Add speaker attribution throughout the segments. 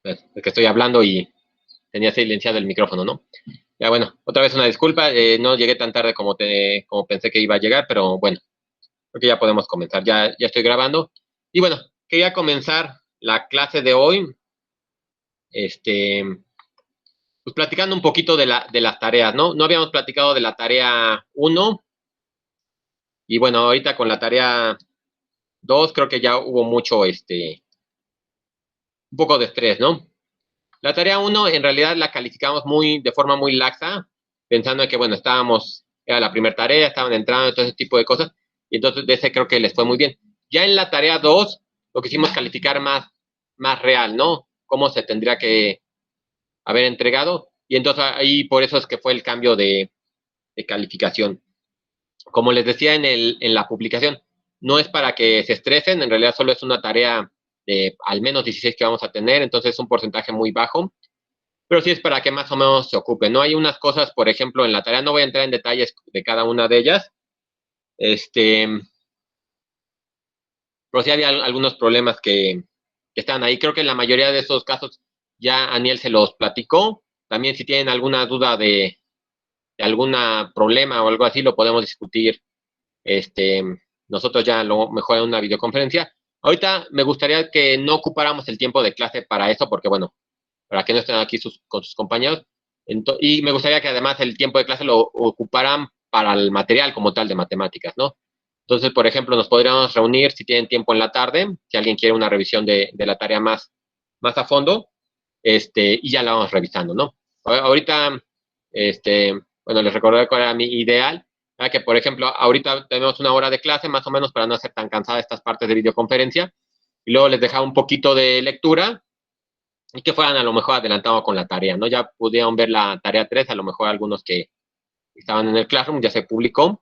Speaker 1: Es que estoy hablando y tenía silenciado el micrófono, ¿no? Ya bueno, otra vez una disculpa, no llegué tan tarde como pensé que iba a llegar, pero bueno, creo que ya podemos comenzar, ya estoy grabando. Y bueno, quería comenzar la clase de hoy, pues platicando un poquito de las tareas, ¿no? No habíamos platicado de la tarea 1, y bueno, ahorita con la tarea 2 creo que ya hubo mucho, un poco de estrés, ¿no? La tarea 1 en realidad la calificamos de forma muy laxa, pensando en que, bueno, era la primera tarea, estaban entrando, todo ese tipo de cosas, y entonces de ese creo que les fue muy bien. Ya en la tarea 2 lo quisimos calificar más real, ¿no? Cómo se tendría que haber entregado, y entonces ahí por eso es que fue el cambio de calificación. Como les decía en la publicación, no es para que se estresen, en realidad solo es una tarea de al menos 16 que vamos a tener, entonces es un porcentaje muy bajo, pero sí es para que más o menos se ocupen, ¿no? Hay unas cosas, por ejemplo, en la tarea, no voy a entrar en detalles de cada una de ellas, pero sí había algunos problemas que están ahí. Creo que en la mayoría de esos casos ya Aniel se los platicó. También si tienen alguna duda de algún problema o algo así, lo podemos discutir, este, nosotros ya lo mejor en una videoconferencia. Ahorita me gustaría que no ocupáramos el tiempo de clase para eso, porque bueno, para que no estén aquí con sus compañeros. Y me gustaría que además el tiempo de clase lo ocuparan para el material como tal de matemáticas, ¿no? Entonces, por ejemplo, nos podríamos reunir si tienen tiempo en la tarde, si alguien quiere una revisión de la tarea más a fondo, y ya la vamos revisando, ¿no? Ahorita, bueno, les recordaré cuál era mi ideal, ¿verdad? Que, por ejemplo, ahorita tenemos una hora de clase, más o menos, para no hacer tan cansada estas partes de videoconferencia, y luego les dejaba un poquito de lectura, y que fueran a lo mejor adelantado con la tarea, ¿no? Ya pudieron ver la tarea 3, a lo mejor algunos que estaban en el Classroom, ya se publicó,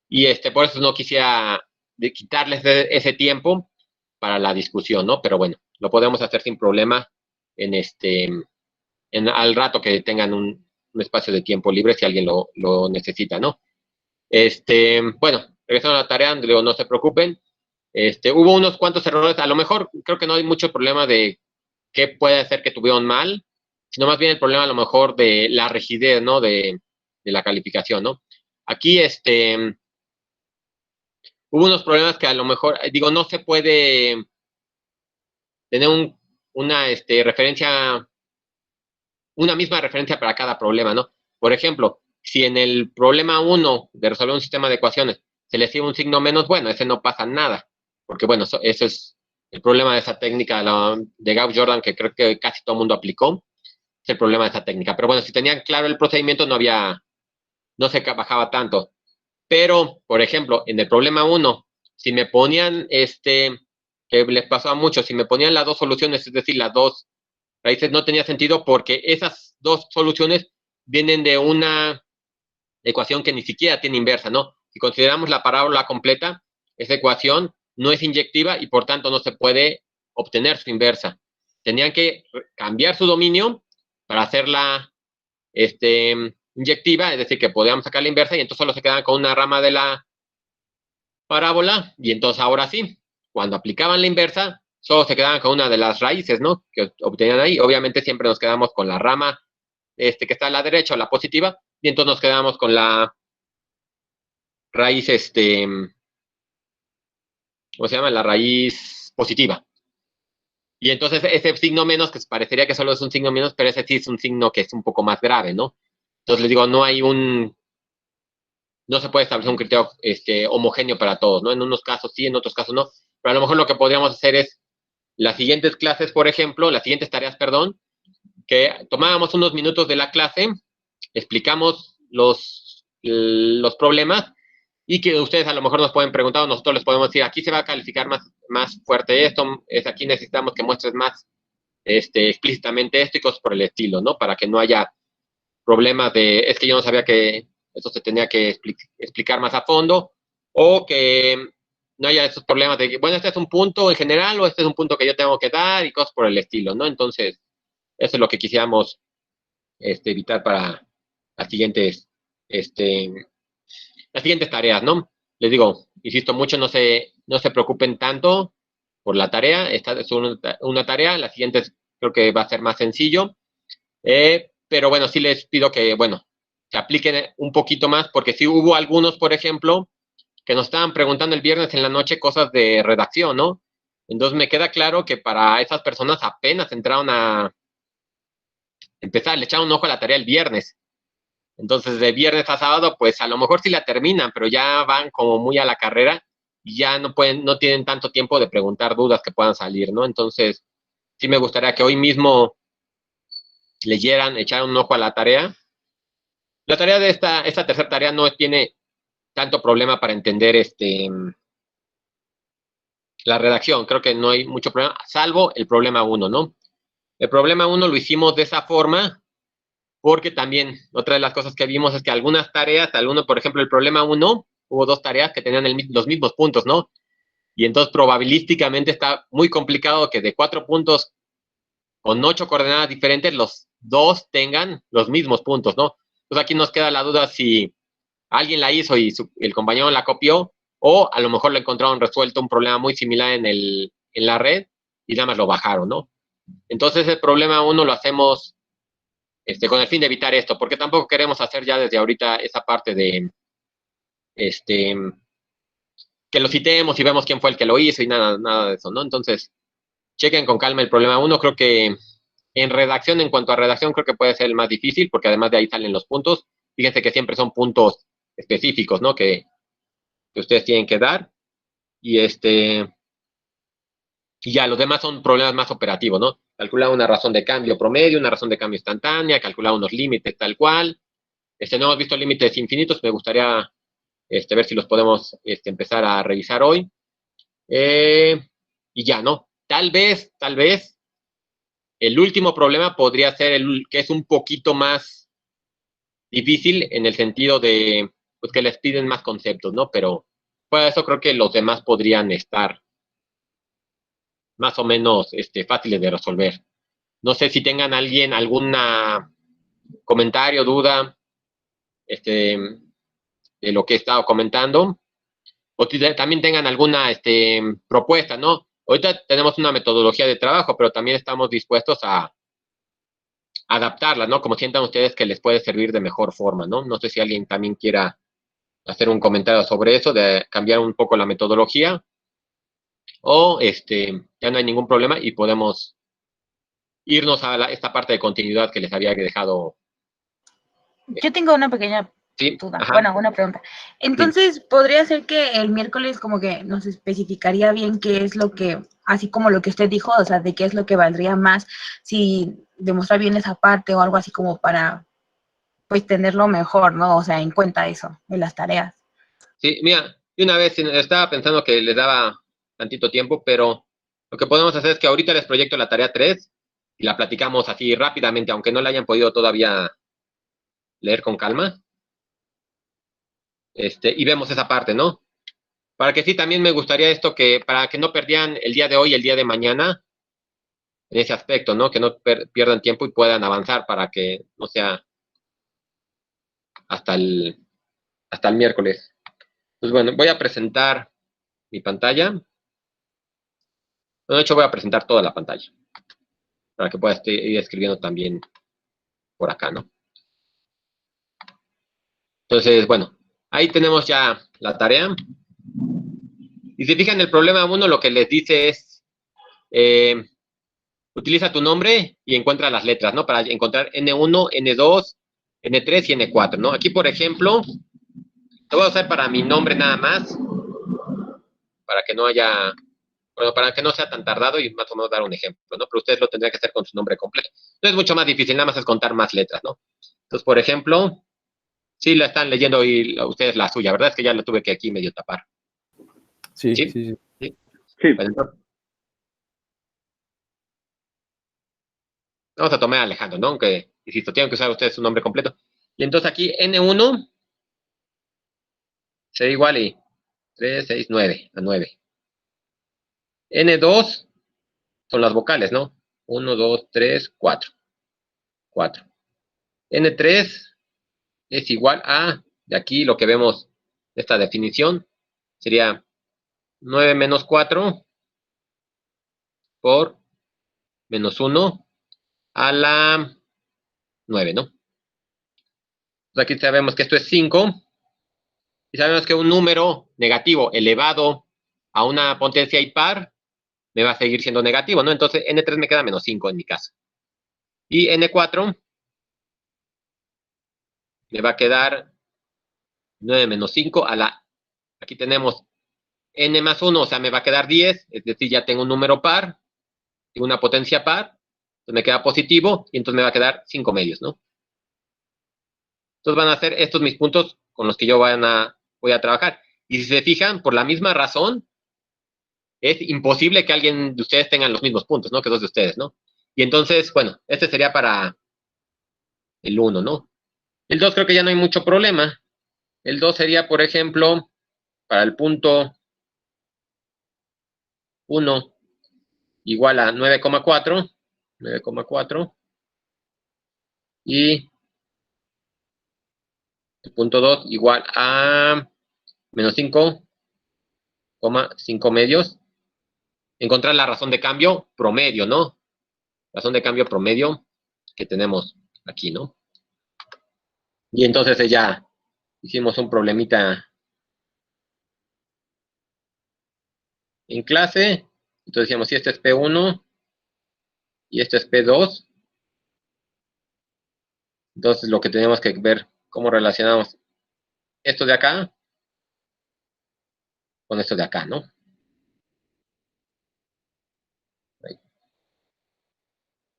Speaker 1: y por eso no quisiera quitarles ese tiempo para la discusión, ¿no? Pero bueno, lo podemos hacer sin problema en al rato que tengan un espacio de tiempo libre si alguien lo necesita, ¿no? Bueno, regresando a la tarea, digo, no se preocupen. Hubo unos cuantos errores, a lo mejor creo que no hay mucho problema de qué puede ser que tuvieron mal, sino más bien el problema a lo mejor de la rigidez, ¿no? De la calificación, ¿no? Aquí, hubo unos problemas que a lo mejor, digo, no se puede tener una referencia, una misma referencia para cada problema, ¿no? Por ejemplo, si en el problema 1 de resolver un sistema de ecuaciones se le sigue un signo menos, bueno, ese no pasa nada, porque bueno, eso es el problema de esa técnica de Gauss-Jordan que creo que casi todo el mundo aplicó, es el problema de esa técnica. Pero bueno, si tenían claro el procedimiento no se bajaba tanto. Pero, por ejemplo, en el problema 1, si me ponían, que les pasó a muchos, si me ponían las dos soluciones, es decir, las dos raíces, no tenía sentido porque esas dos soluciones vienen de una ecuación que ni siquiera tiene inversa, ¿no? Si consideramos la parábola completa, esa ecuación no es inyectiva y por tanto no se puede obtener su inversa. Tenían que cambiar su dominio para hacerla inyectiva, es decir, que podíamos sacar la inversa y entonces solo se quedaban con una rama de la parábola y entonces ahora sí, cuando aplicaban la inversa, solo se quedaban con una de las raíces, ¿no? Que obtenían ahí. Obviamente siempre nos quedamos con la rama que está a la derecha o la positiva y entonces nos quedamos con la raíz, ¿cómo se llama? La raíz positiva. Y entonces ese signo menos, que parecería que solo es un signo menos, pero ese sí es un signo que es un poco más grave, ¿no? Entonces les digo, no se puede establecer un criterio homogéneo para todos, ¿no? En unos casos sí, en otros casos no. Pero a lo mejor lo que podríamos hacer es las siguientes clases, por ejemplo, las siguientes tareas, perdón, que tomábamos unos minutos de la clase, explicamos los problemas y que ustedes a lo mejor nos pueden preguntar o nosotros les podemos decir, aquí se va a calificar más fuerte esto, aquí necesitamos que muestres más explícitamente esto y cosas por el estilo, ¿no? Para que no haya problemas es que yo no sabía que eso se tenía que explicar más a fondo, o que no haya esos problemas de que, bueno, este es un punto en general o este es un punto que yo tengo que dar y cosas por el estilo, ¿no? Entonces, eso es lo que quisiéramos evitar para las las siguientes tareas, ¿no? Les digo, insisto mucho, no se preocupen tanto por la tarea, esta es una tarea, las siguientes creo que va a ser más sencillo. Pero bueno, sí les pido que, bueno, se apliquen un poquito más, porque sí hubo algunos, por ejemplo, que nos estaban preguntando el viernes en la noche cosas de redacción, ¿no? Entonces me queda claro que para esas personas apenas entraron a empezar, le echaron un ojo a la tarea el viernes. Entonces, de viernes a sábado, pues a lo mejor sí la terminan, pero ya van como muy a la carrera y ya no pueden, no tienen tanto tiempo de preguntar dudas que puedan salir, ¿no? Entonces, sí me gustaría que hoy mismo leyeran, echaran un ojo a la tarea. La tarea de esta tercera tarea no tiene tanto problema para entender la redacción. Creo que no hay mucho problema, salvo el problema 1, ¿no? El problema 1 lo hicimos de esa forma porque también otra de las cosas que vimos es que algunas tareas, por ejemplo, el problema 1, hubo 2 tareas que tenían los mismos puntos, ¿no? Y entonces probabilísticamente está muy complicado que de 4 puntos con 8 coordenadas diferentes, los 2 tengan los mismos puntos, ¿no? Entonces aquí nos queda la duda si alguien la hizo y el compañero la copió, o a lo mejor le encontraron resuelto un problema muy similar en la red y nada más lo bajaron, ¿no? Entonces el problema 1 lo hacemos con el fin de evitar esto, porque tampoco queremos hacer ya desde ahorita esa parte de que lo citemos y vemos quién fue el que lo hizo y nada de eso, ¿no? Entonces, chequen con calma el problema 1. Creo que en redacción, en cuanto a redacción, creo que puede ser el más difícil, porque además de ahí salen los puntos. Fíjense que siempre son puntos específicos, ¿no? Que ustedes tienen que dar. Y y ya, los demás son problemas más operativos, ¿no? Calcular una razón de cambio promedio, una razón de cambio instantánea, calcular unos límites tal cual. No hemos visto límites infinitos, me gustaría ver si los podemos empezar a revisar hoy. Y ya, ¿no? Tal vez, el último problema podría ser el que es un poquito más difícil en el sentido de pues, que les piden más conceptos, ¿no? Pero fuera de eso creo que los demás podrían estar más o menos fáciles de resolver. No sé si tengan algún comentario, duda de lo que he estado comentando, o también tengan alguna propuesta, ¿no? Ahorita tenemos una metodología de trabajo, pero también estamos dispuestos a adaptarla, ¿no? Como sientan ustedes que les puede servir de mejor forma, ¿no? No sé si alguien también quiera hacer un comentario sobre eso, de cambiar un poco la metodología, o ya no hay ningún problema y podemos irnos a esta parte de continuidad que les había dejado.
Speaker 2: Yo tengo una pequeña
Speaker 1: Sí,
Speaker 2: duda,
Speaker 1: ajá.
Speaker 2: bueno, una pregunta. Entonces,
Speaker 1: Sí.
Speaker 2: ¿podría ser que el miércoles como que nos especificaría bien qué es lo que, así como lo que usted dijo, o sea, de qué es lo que valdría más si demostrar bien esa parte o algo así como para, pues, tenerlo mejor, ¿no? O sea, en cuenta eso, en las tareas.
Speaker 1: Sí, mira, de una vez estaba pensando que les daba tantito tiempo, pero lo que podemos hacer es que ahorita les proyecto la tarea 3 y la platicamos así rápidamente, aunque no la hayan podido todavía leer con calma. Y vemos esa parte, ¿no? Para que sí, también me gustaría para que no perdieran el día de hoy y el día de mañana en ese aspecto, ¿no? Que no pierdan tiempo y puedan avanzar para que no sea hasta hasta el miércoles. Pues bueno, voy a presentar mi pantalla. Bueno, de hecho, voy a presentar toda la pantalla para que pueda ir escribiendo también por acá, ¿no? Entonces, bueno, ahí tenemos ya la tarea. Y si fijan, el problema 1 lo que les dice es, utiliza tu nombre y encuentra las letras, ¿no? Para encontrar N1, N2, N3 y N4, ¿no? Aquí, por ejemplo, lo voy a usar para mi nombre nada más, para que no haya, bueno, para que no sea tan tardado y más o menos dar un ejemplo, ¿no? Pero ustedes lo tendrían que hacer con su nombre completo. No es mucho más difícil, nada más es contar más letras, ¿no? Entonces, por ejemplo, sí la están leyendo y ustedes la suya, ¿verdad? Es que ya la tuve que aquí medio tapar.
Speaker 3: Sí,
Speaker 1: ¿Sí?
Speaker 3: sí, sí.
Speaker 1: ¿Sí?
Speaker 3: Sí.
Speaker 1: Bueno, vamos a tomar a Alejandro, ¿no? Aunque, insisto, tienen que usar ustedes su nombre completo. Y entonces aquí N1 será igual y 3, 6, 9, a 9. N2 son las vocales, ¿no? 1, 2, 3, 4. 4. N3 es igual a, de aquí lo que vemos, esta definición, sería 9 menos 4 por menos 1 a la 9, ¿no? Entonces aquí sabemos que esto es 5. Y sabemos que un número negativo elevado a una potencia impar me va a seguir siendo negativo, ¿no? Entonces n3 me queda menos 5 en mi caso. Y n4 me va a quedar 9 menos 5 a la... Aquí tenemos n más 1, o sea, me va a quedar 10, es decir, ya tengo un número par y una potencia par, entonces me queda positivo y entonces me va a quedar 5 medios, ¿no? Entonces van a ser estos mis puntos con los que yo voy a trabajar. Y si se fijan, por la misma razón, es imposible que alguien de ustedes tengan los mismos puntos, ¿no? Que dos de ustedes, ¿no? Y entonces, bueno, este sería para el 1, ¿no? El 2 creo que ya no hay mucho problema. El 2 sería, por ejemplo, para el punto 1 igual a 9,4. 9,4. Y el punto 2 igual a menos 5,5 medios. Encontrar la razón de cambio promedio, ¿no? Razón de cambio promedio que tenemos aquí, ¿no? Y entonces ya hicimos un problemita en clase. Entonces decíamos, si esto es P1 y esto es P2, entonces lo que tenemos que ver, cómo relacionamos esto de acá con esto de acá, ¿no?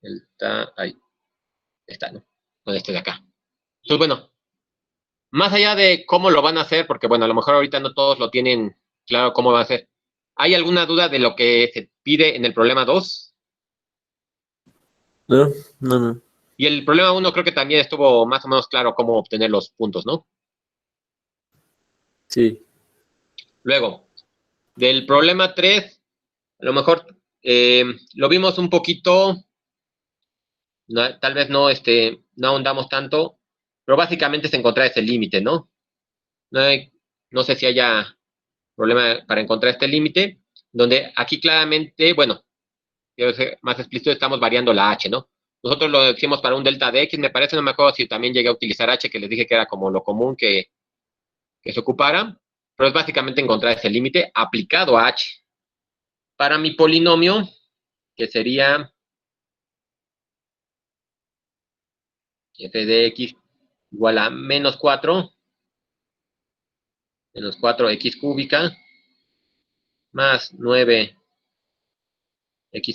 Speaker 1: Ahí ahí está, ¿no? Con esto de acá. Entonces, bueno, más allá de cómo lo van a hacer, porque bueno, a lo mejor ahorita no todos lo tienen claro cómo va a ser. ¿Hay alguna duda de lo que se pide en el problema 2?
Speaker 3: No, no, no.
Speaker 1: Y el problema 1 creo que también estuvo más o menos claro cómo obtener los puntos, ¿no?
Speaker 3: Sí.
Speaker 1: Luego, del problema 3, a lo mejor lo vimos un poquito, tal vez no ahondamos tanto, pero básicamente es encontrar ese límite, ¿no? No sé si haya problema para encontrar este límite, donde aquí claramente, bueno, quiero ser más explícito, estamos variando la h, ¿no? Nosotros lo decimos para un delta de x, me parece, no me acuerdo si también llegué a utilizar h, que les dije que era como lo común que se ocupara, pero es básicamente encontrar ese límite aplicado a h. Para mi polinomio, que sería f de x igual a menos 4 x cúbica más 9x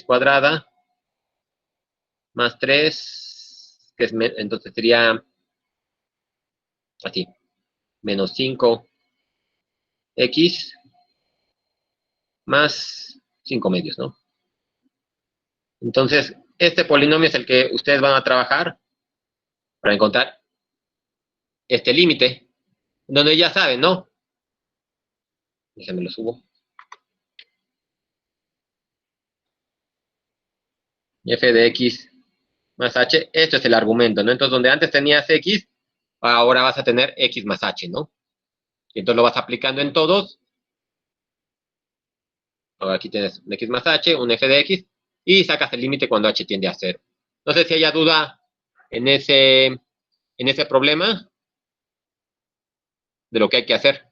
Speaker 1: cuadrada más 3, que es entonces sería así, menos 5x más 5 medios, ¿no? Entonces, este polinomio es el que ustedes van a trabajar para encontrar este límite, donde ya saben, ¿no? Déjenme lo subo. F de x más h, esto es el argumento, ¿no? Entonces, donde antes tenías x, ahora vas a tener x más h, ¿no? Y entonces lo vas aplicando en todos. Ahora aquí tienes un x más h, un f de x, y sacas el límite cuando h tiende a 0. No sé si haya duda en ese problema de lo que hay que hacer.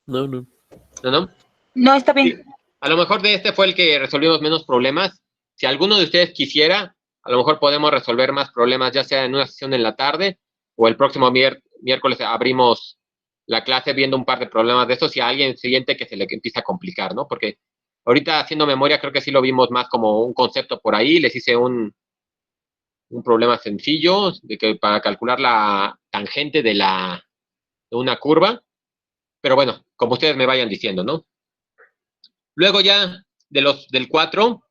Speaker 3: No, no.
Speaker 1: ¿No, no?
Speaker 2: No, está bien.
Speaker 1: Sí. A lo mejor de este fue el que resolvimos menos problemas. Si alguno de ustedes quisiera, a lo mejor podemos resolver más problemas, ya sea en una sesión en la tarde o el próximo miércoles abrimos la clase viendo un par de problemas de estos y a alguien siguiente que se le empieza a complicar, ¿no? Porque ahorita haciendo memoria creo que sí lo vimos más como un concepto por ahí. Les hice un problema sencillo de que para calcular la tangente de una curva. Pero bueno, como ustedes me vayan diciendo, ¿no? Luego ya del 4,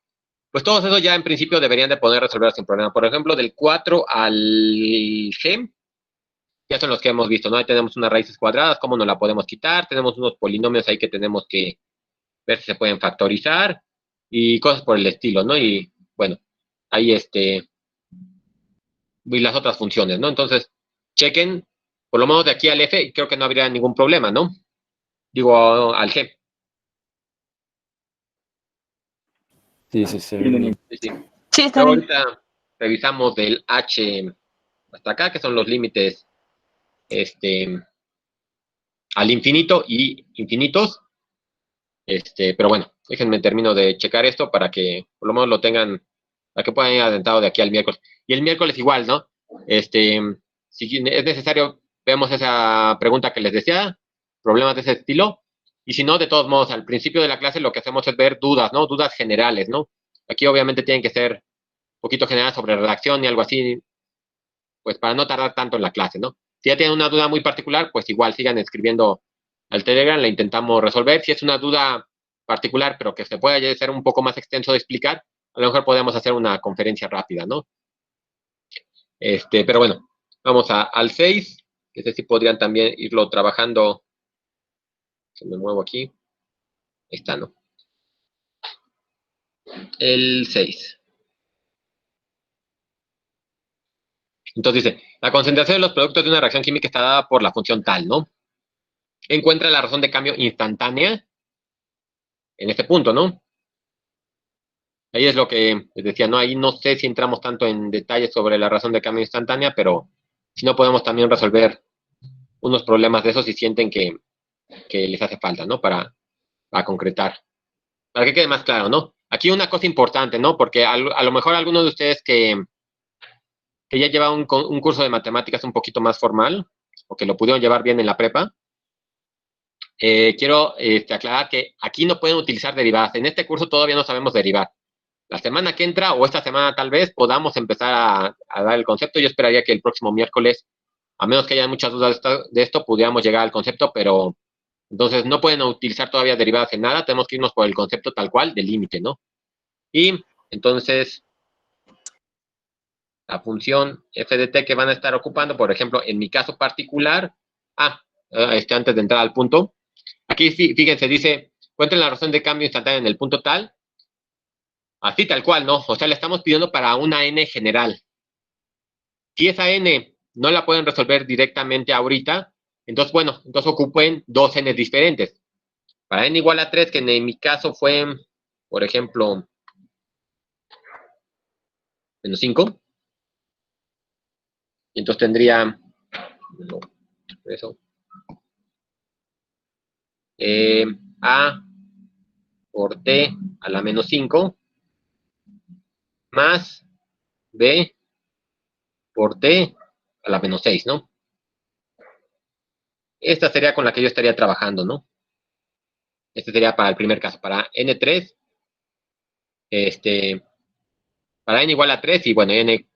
Speaker 1: pues todos esos ya en principio deberían de poder resolver sin problema. Por ejemplo, del 4 al g, ya son los que hemos visto, ¿no? Ahí tenemos unas raíces cuadradas, cómo nos la podemos quitar, tenemos unos polinomios ahí que tenemos que ver si se pueden factorizar y cosas por el estilo, ¿no? Y bueno, ahí y las otras funciones, ¿no? Entonces, chequen, por lo menos de aquí al f, creo que no habría ningún problema, ¿no? Digo, al g.
Speaker 3: Sí, sí, sí.
Speaker 1: Sí, sí.
Speaker 2: Sí, está
Speaker 1: Luego
Speaker 2: bien.
Speaker 1: ahorita revisamos del H hasta acá, que son los límites al infinito y infinitos. Pero bueno, déjenme termino de checar esto para que por lo menos lo tengan, para que puedan ir adentrado de aquí al miércoles. Y el miércoles igual, ¿no? Si es necesario, vemos esa pregunta que les decía, problemas de ese estilo. Y si no, de todos modos, al principio de la clase lo que hacemos es ver dudas, ¿no? Dudas generales, ¿no? Aquí obviamente tienen que ser un poquito generales sobre redacción y algo así, pues para no tardar tanto en la clase, ¿no? Si ya tienen una duda muy particular, pues igual sigan escribiendo al Telegram, la intentamos resolver. Si es una duda particular, pero que se pueda ser un poco más extenso de explicar, a lo mejor podemos hacer una conferencia rápida, ¿no? Pero bueno, vamos al 6, que sé si podrían también irlo trabajando. Se me muevo aquí. Ahí está, ¿no? El 6. Entonces dice, la concentración de los productos de una reacción química está dada por la función tal, ¿no? Encuentra la razón de cambio instantánea en este punto, ¿no? Ahí es lo que les decía, ¿no? Ahí no sé si entramos tanto en detalles sobre la razón de cambio instantánea, pero si no podemos también resolver unos problemas de esos si sienten que les hace falta, ¿no? Para concretar. Para que quede más claro, ¿no? Aquí una cosa importante, ¿no? Porque a lo mejor algunos de ustedes que ya llevan un curso de matemáticas un poquito más formal, o que lo pudieron llevar bien en la prepa, quiero aclarar que aquí no pueden utilizar derivadas. En este curso todavía no sabemos derivar. La semana que entra o esta semana tal vez podamos empezar a dar el concepto. Yo esperaría que el próximo miércoles, a menos que haya muchas dudas de esto, pudiéramos llegar al concepto, pero entonces no pueden utilizar todavía derivadas en nada. Tenemos que irnos por el concepto tal cual del límite, ¿no? Y entonces la función f de t que van a estar ocupando, por ejemplo, en mi caso particular, antes de entrar al punto, aquí fíjense, dice, encuentren la razón de cambio instantánea en el punto tal, así tal cual, ¿no? O sea, le estamos pidiendo para una n general. Si esa n no la pueden resolver directamente ahorita, entonces, bueno, entonces ocupen dos n diferentes. Para n igual a 3, que en mi caso fue, por ejemplo, menos 5, y entonces tendría, no, eso, a por t a la menos 5 más b por t a la menos 6, ¿no? Esta sería con la que yo estaría trabajando, ¿no? Este sería para el primer caso. Para n3, para n igual a 3 y bueno, n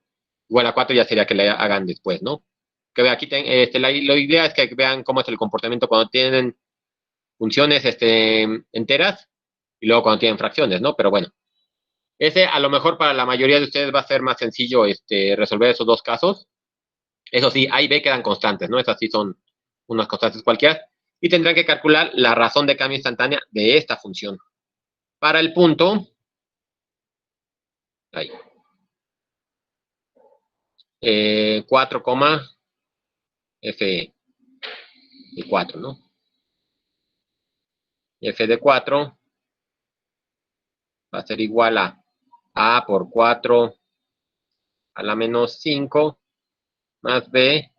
Speaker 1: igual a 4 ya sería que le hagan después, ¿no? Que vean aquí, la idea es que vean cómo es el comportamiento cuando tienen funciones enteras y luego cuando tienen fracciones, ¿no? Pero bueno, ese a lo mejor para la mayoría de ustedes va a ser más sencillo resolver esos dos casos. Eso sí, A y B quedan constantes, ¿no? Esas sí son unas constantes cualquiera. Y tendrán que calcular la razón de cambio instantánea de esta función. Para el punto, ahí, 4, f de 4, ¿no? F de 4 va a ser igual a por 4 a la menos 5 más b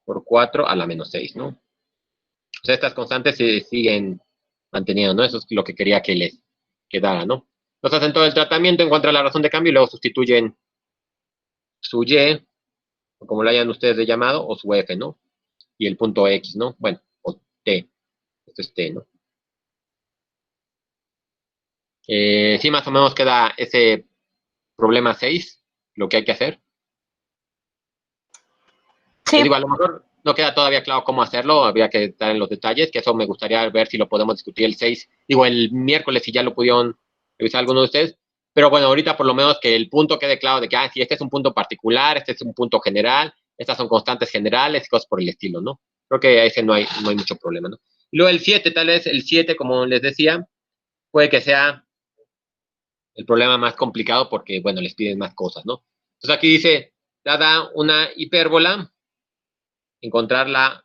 Speaker 1: por 4 a la menos 6, ¿no? O sea, estas constantes se siguen manteniendo, ¿no? Eso es lo que quería que les quedara, ¿no? Entonces hacen todo el tratamiento, encuentran la razón de cambio y luego sustituyen su y, o como lo hayan ustedes llamado, o su f, ¿no? Y el punto x, ¿no? Bueno, o t. Esto es t, ¿no? Sí, más o menos queda ese problema 6, lo que hay que hacer.
Speaker 2: Sí,
Speaker 1: Les digo, a lo mejor no queda todavía claro cómo hacerlo, habría que estar en los detalles, que eso me gustaría ver si lo podemos discutir el 6, digo, el miércoles, si ya lo pudieron revisar alguno de ustedes, pero bueno, ahorita por lo menos que el punto quede claro de que, si este es un punto particular, este es un punto general, estas son constantes generales y cosas por el estilo, ¿no? Creo que a ese no hay mucho problema, ¿no? Y luego el 7, tal vez el 7, como les decía, puede que sea el problema más complicado porque, bueno, les piden más cosas, ¿no? Entonces aquí dice, dada una hipérbola, encontrar la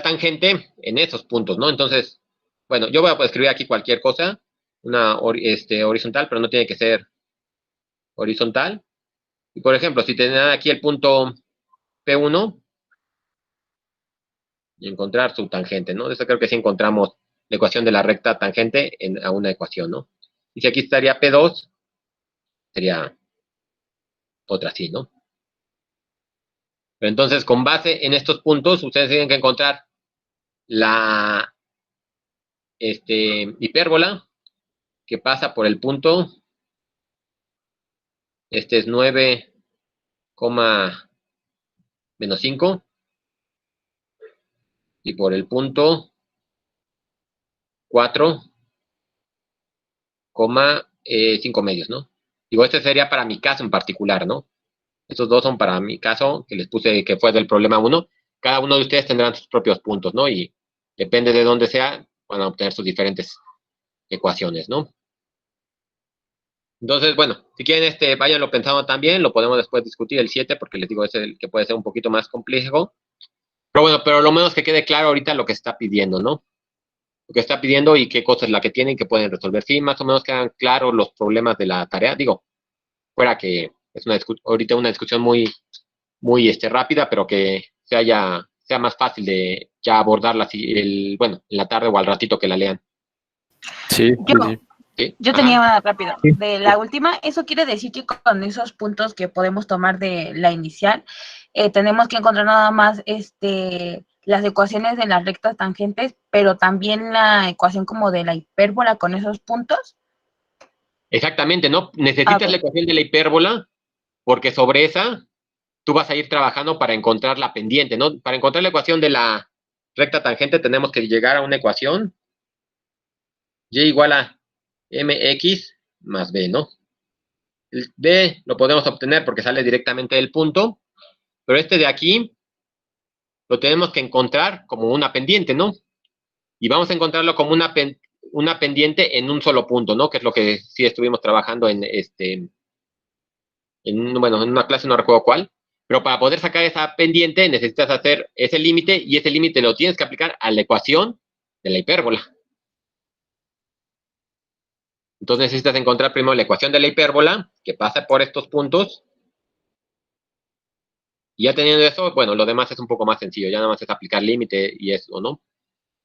Speaker 1: tangente en esos puntos, ¿no? Entonces, bueno, yo voy a escribir aquí cualquier cosa, una horizontal, pero no tiene que ser horizontal. Y por ejemplo, si tenía aquí el punto P1 y encontrar su tangente, ¿no? De eso creo que sí encontramos la ecuación de la recta tangente a una ecuación, ¿no? Y si aquí estaría P2, sería otra así, ¿no? Pero entonces, con base en estos puntos, ustedes tienen que encontrar la hipérbola que pasa por el punto, este es 9, menos 5, y por el punto 4, 5 medios, ¿no? Digo, este sería para mi caso en particular, ¿no? Estos dos son para mi caso, que les puse que fue del problema 1. Cada uno de ustedes tendrán sus propios puntos, ¿no? Y depende de dónde sea, van a obtener sus diferentes ecuaciones, ¿no? Entonces, bueno, si quieren, váyanlo pensando también, lo podemos después discutir el 7, porque les digo, es el que puede ser un poquito más complejo. Pero bueno, pero lo menos que quede claro ahorita lo que está pidiendo, ¿no? Lo que está pidiendo y qué cosa es la que tienen que pueden resolver. Sí, más o menos quedan claros los problemas de la tarea. Digo, fuera que es ahorita una discusión muy rápida, pero que sea más fácil de ya abordarla bueno, en la tarde o al ratito que la lean.
Speaker 3: Sí,
Speaker 2: Yo,
Speaker 3: sí.
Speaker 1: ¿Sí?
Speaker 2: yo
Speaker 1: Ajá.
Speaker 2: tenía una rápido. De la última, eso quiere decir que con esos puntos que podemos tomar de la inicial, tenemos que encontrar nada más las ecuaciones de las rectas tangentes, pero también la ecuación como de la hipérbola con esos puntos.
Speaker 1: Exactamente, ¿no? Necesitas la ecuación de la hipérbola porque sobre esa tú vas a ir trabajando para encontrar la pendiente, ¿no? Para encontrar la ecuación de la recta tangente tenemos que llegar a una ecuación y igual a mx más b, ¿no? El b lo podemos obtener porque sale directamente del punto, pero este de aquí lo tenemos que encontrar como una pendiente, ¿no? Y vamos a encontrarlo como una pendiente en un solo punto, ¿no? Que es lo que sí estuvimos trabajando bueno, en una clase, no recuerdo cuál, pero para poder sacar esa pendiente necesitas hacer ese límite y ese límite lo tienes que aplicar a la ecuación de la hipérbola. Entonces necesitas encontrar primero la ecuación de la hipérbola que pasa por estos puntos. Y ya teniendo eso, bueno, lo demás es un poco más sencillo, ya nada más es aplicar límite y eso, ¿no?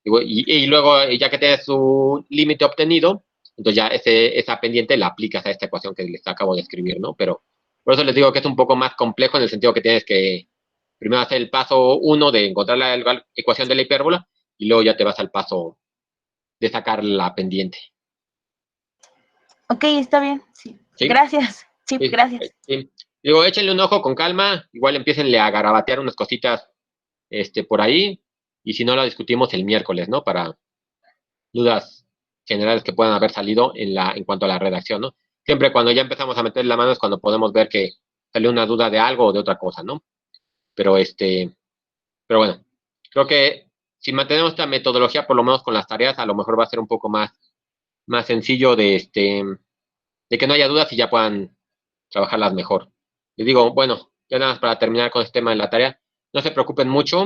Speaker 1: Y luego, ya que tienes su límite obtenido, entonces ya esa pendiente la aplicas a esta ecuación que les acabo de escribir, ¿no? Pero por eso les digo que es un poco más complejo en el sentido que tienes que primero hacer el paso 1 de encontrar la ecuación de la hipérbola y luego ya te vas al paso de sacar la pendiente.
Speaker 2: Ok, está bien. Sí.
Speaker 1: ¿Sí?
Speaker 2: Gracias. Sí,
Speaker 1: Sí,
Speaker 2: gracias.
Speaker 1: sí. Digo, échenle un ojo con calma, igual empiecenle a garabatear unas cositas por ahí, y si no, la discutimos el miércoles, ¿no? Para dudas generales que puedan haber salido en cuanto a la redacción, ¿no? Siempre cuando ya empezamos a meter la mano es cuando podemos ver que salió una duda de algo o de otra cosa, ¿no? Pero pero bueno, creo que si mantenemos esta metodología, por lo menos con las tareas, a lo mejor va a ser un poco más sencillo de que no haya dudas y ya puedan trabajarlas mejor. Les digo, bueno, ya nada más para terminar con este tema de la tarea, no se preocupen mucho,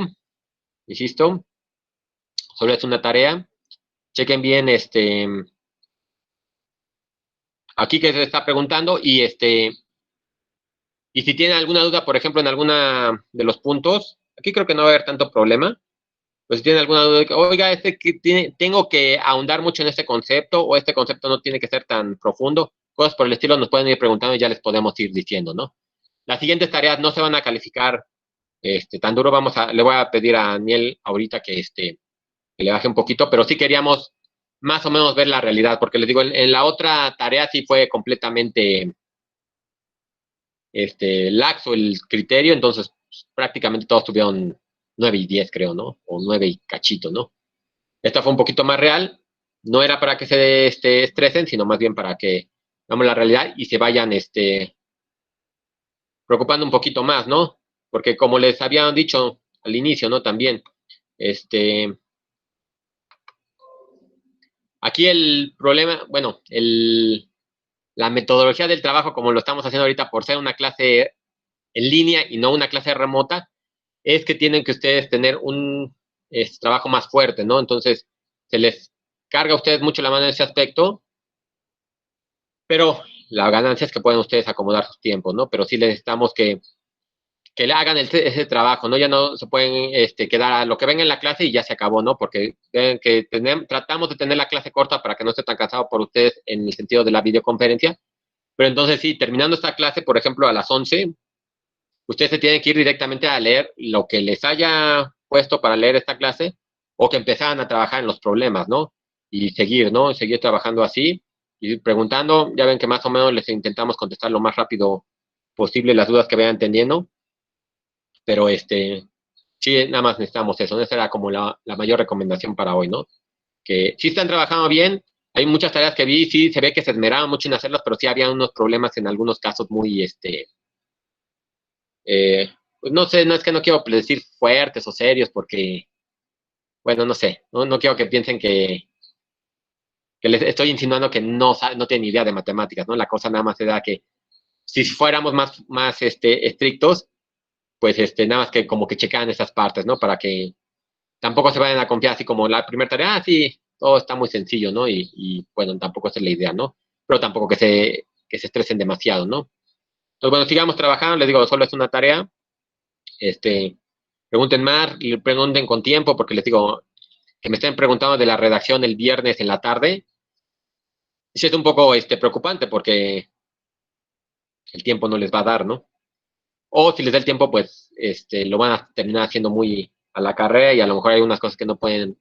Speaker 1: insisto, solo es una tarea. Chequen bien aquí que se está preguntando y si tienen alguna duda, por ejemplo, en alguna de los puntos, aquí creo que no va a haber tanto problema. Pues si tienen alguna duda de que, oiga, tengo que ahondar mucho en este concepto o este concepto no tiene que ser tan profundo, cosas por el estilo nos pueden ir preguntando y ya les podemos ir diciendo, ¿no? Las siguientes tareas no se van a calificar tan duro. Le voy a pedir a Daniel ahorita que le baje un poquito, pero sí queríamos más o menos ver la realidad, porque les digo, en la otra tarea sí fue completamente laxo el criterio, entonces pues, prácticamente todos tuvieron 9 y 10, creo, ¿no? O 9 y cachito, ¿no? Esta fue un poquito más real, no era para que se estresen, sino más bien para que veamos la realidad y se vayan preocupando un poquito más, ¿no? Porque como les habían dicho al inicio, ¿no? También, aquí el problema, bueno, la metodología del trabajo, como lo estamos haciendo ahorita por ser una clase en línea y no una clase remota, es que tienen que ustedes tener un trabajo más fuerte, ¿no? Entonces, se les carga a ustedes mucho la mano en ese aspecto, pero la ganancia es que pueden ustedes acomodar sus tiempos, ¿no? Pero sí necesitamos que le hagan ese trabajo, ¿no? Ya no se pueden quedar a lo que ven en la clase y ya se acabó, ¿no? Porque ven que tratamos de tener la clase corta para que no esté tan cansado por ustedes en el sentido de la videoconferencia. Pero entonces sí, terminando esta clase, por ejemplo, a las 11, ustedes se tienen que ir directamente a leer lo que les haya puesto para leer esta clase o que empezaran a trabajar en los problemas, ¿no? Y seguir, ¿no? Seguir trabajando así y preguntando. Ya ven que más o menos les intentamos contestar lo más rápido posible las dudas que vayan teniendo. Pero sí, nada más necesitamos eso, ¿no? Esa era como la mayor recomendación para hoy, ¿no? Que sí están trabajando bien, hay muchas tareas que vi, sí se ve que se esmeraban mucho en hacerlas, pero sí había unos problemas en algunos casos muy, pues no sé, no es que no quiero decir fuertes o serios, porque, bueno, no sé, no quiero que piensen que les estoy insinuando que no tienen idea de matemáticas, ¿no? La cosa nada más era que si fuéramos más estrictos, pues nada más que como que checaran esas partes, ¿no? Para que tampoco se vayan a confiar así como la primera tarea, sí, todo está muy sencillo, ¿no? Bueno, tampoco esa es la idea, ¿no? Pero tampoco que se estresen demasiado, ¿no? Entonces, bueno, sigamos trabajando, les digo, solo es una tarea, este, pregunten más y pregunten con tiempo, porque les digo, que me estén preguntando de la redacción el viernes en la tarde, sí es un poco preocupante porque el tiempo no les va a dar, ¿no? O si les da el tiempo, pues lo van a terminar haciendo muy a la carrera y a lo mejor hay unas cosas que no pueden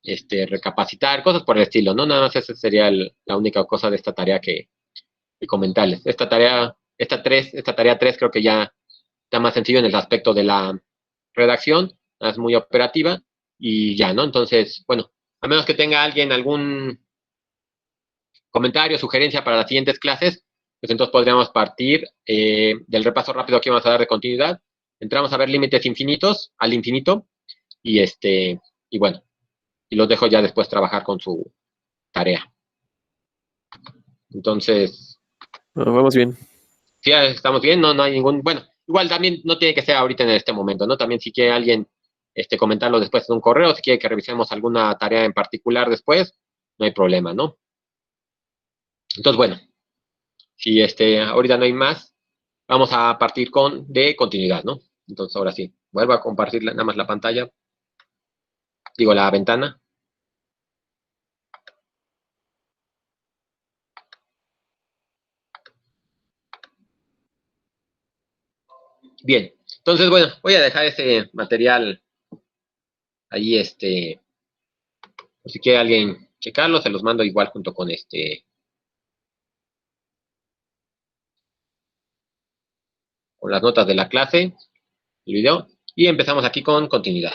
Speaker 1: recapacitar, cosas por el estilo, ¿no? Nada más esa sería la única cosa de esta tarea que comentarles. Esta tarea 3 creo que ya está más sencillo en el aspecto de la redacción, es muy operativa y ya, ¿no? Entonces, bueno, a menos que tenga alguien algún comentario, sugerencia para las siguientes clases, pues entonces podríamos partir del repaso rápido que vamos a dar de continuidad. Entramos a ver límites infinitos, al infinito, y bueno, y los dejo ya después trabajar con su tarea. Entonces,
Speaker 3: Vamos bien.
Speaker 1: si ya estamos bien, no hay ningún, bueno, igual también no tiene que ser ahorita en este momento, ¿no? También si quiere alguien comentarlo después en un correo, si quiere que revisemos alguna tarea en particular después, no hay problema, ¿no? Entonces, bueno, si ahorita no hay más, vamos a partir de continuidad, ¿no? Entonces, ahora sí, vuelvo a compartir nada más la pantalla, digo, la ventana. Bien, entonces, bueno, voy a dejar ese material ahí, por si quiere alguien checarlo, se los mando igual junto con con las notas de la clase, el video, y empezamos aquí con continuidad.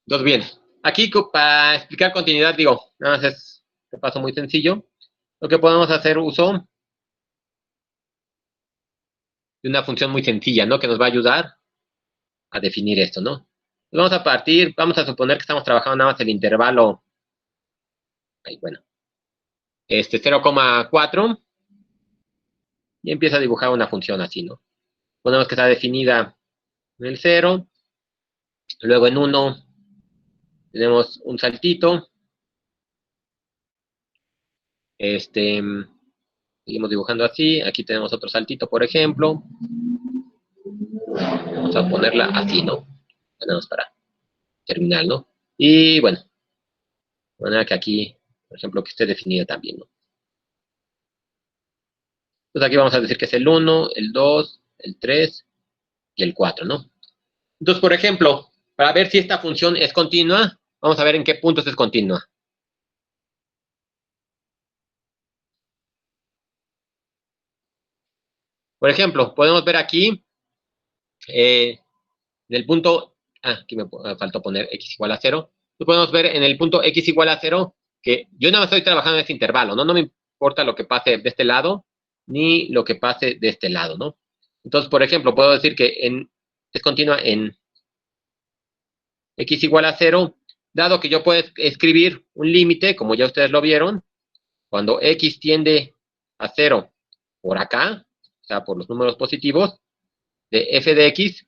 Speaker 1: Entonces, bien, aquí para explicar continuidad, digo, nada más es un paso muy sencillo. Lo que podemos hacer uso de una función muy sencilla, ¿no? Que nos va a ayudar a definir esto, ¿no? Vamos a suponer que estamos trabajando nada más el intervalo, ahí, bueno, 0,4 y empieza a dibujar una función así, ¿no? Ponemos que está definida en el 0, luego en 1 tenemos un saltito, seguimos dibujando así, aquí tenemos otro saltito, por ejemplo, vamos a ponerla así, ¿no? Tenemos para terminar, ¿no? Y bueno, de manera que aquí, por ejemplo, que esté definido también, ¿no? Entonces aquí vamos a decir que es el 1, el 2, el 3 y el 4, ¿no? Entonces, por ejemplo, para ver si esta función es continua, vamos a ver en qué puntos es continua. Por ejemplo, podemos ver aquí, en el punto, aquí me faltó poner x igual a 0. Podemos ver en el punto x igual a 0 que yo nada más estoy trabajando en este intervalo, ¿no? No me importa lo que pase de este lado, ni lo que pase de este lado, ¿no? Entonces, por ejemplo, puedo decir que es continua en x igual a 0, dado que yo puedo escribir un límite, como ya ustedes lo vieron, cuando x tiende a 0 por acá, o sea, por los números positivos, de f de x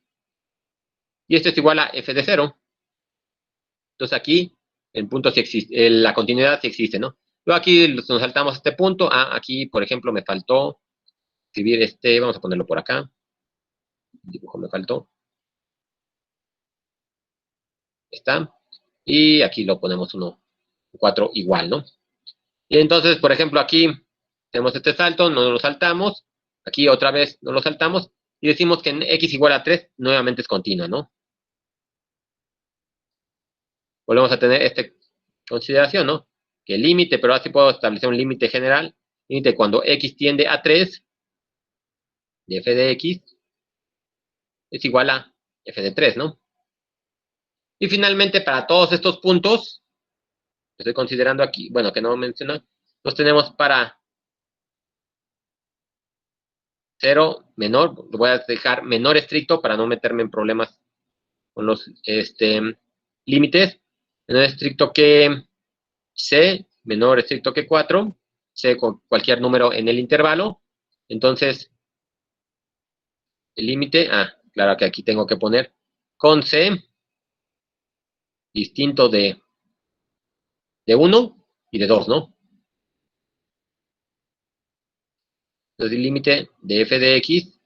Speaker 1: y esto es igual a f de 0. Entonces aquí el punto sí existe, la continuidad sí existe, ¿no? Luego aquí nos saltamos este punto. Aquí, por ejemplo, me faltó escribir vamos a ponerlo por acá. El dibujo me faltó. Está. Y aquí lo ponemos 1, 4 igual, ¿no? Y entonces, por ejemplo, aquí tenemos este salto, no lo saltamos. Aquí otra vez no lo saltamos. Y decimos que en x igual a 3 nuevamente es continua, ¿no? Volvemos a tener esta consideración, ¿no? Que el límite, pero así puedo establecer un límite general. Límite cuando x tiende a 3 de f de x es igual a f de 3, ¿no? Y finalmente, para todos estos puntos, que estoy considerando aquí, bueno, que no mencioné, los tenemos para 0 menor, lo voy a dejar menor estricto para no meterme en problemas con los límites. Menor estricto que c, menor estricto que 4, c con cualquier número en el intervalo. Entonces, el límite, claro que aquí tengo que poner con c distinto de 1 y de 2, ¿no? Entonces el límite de f de x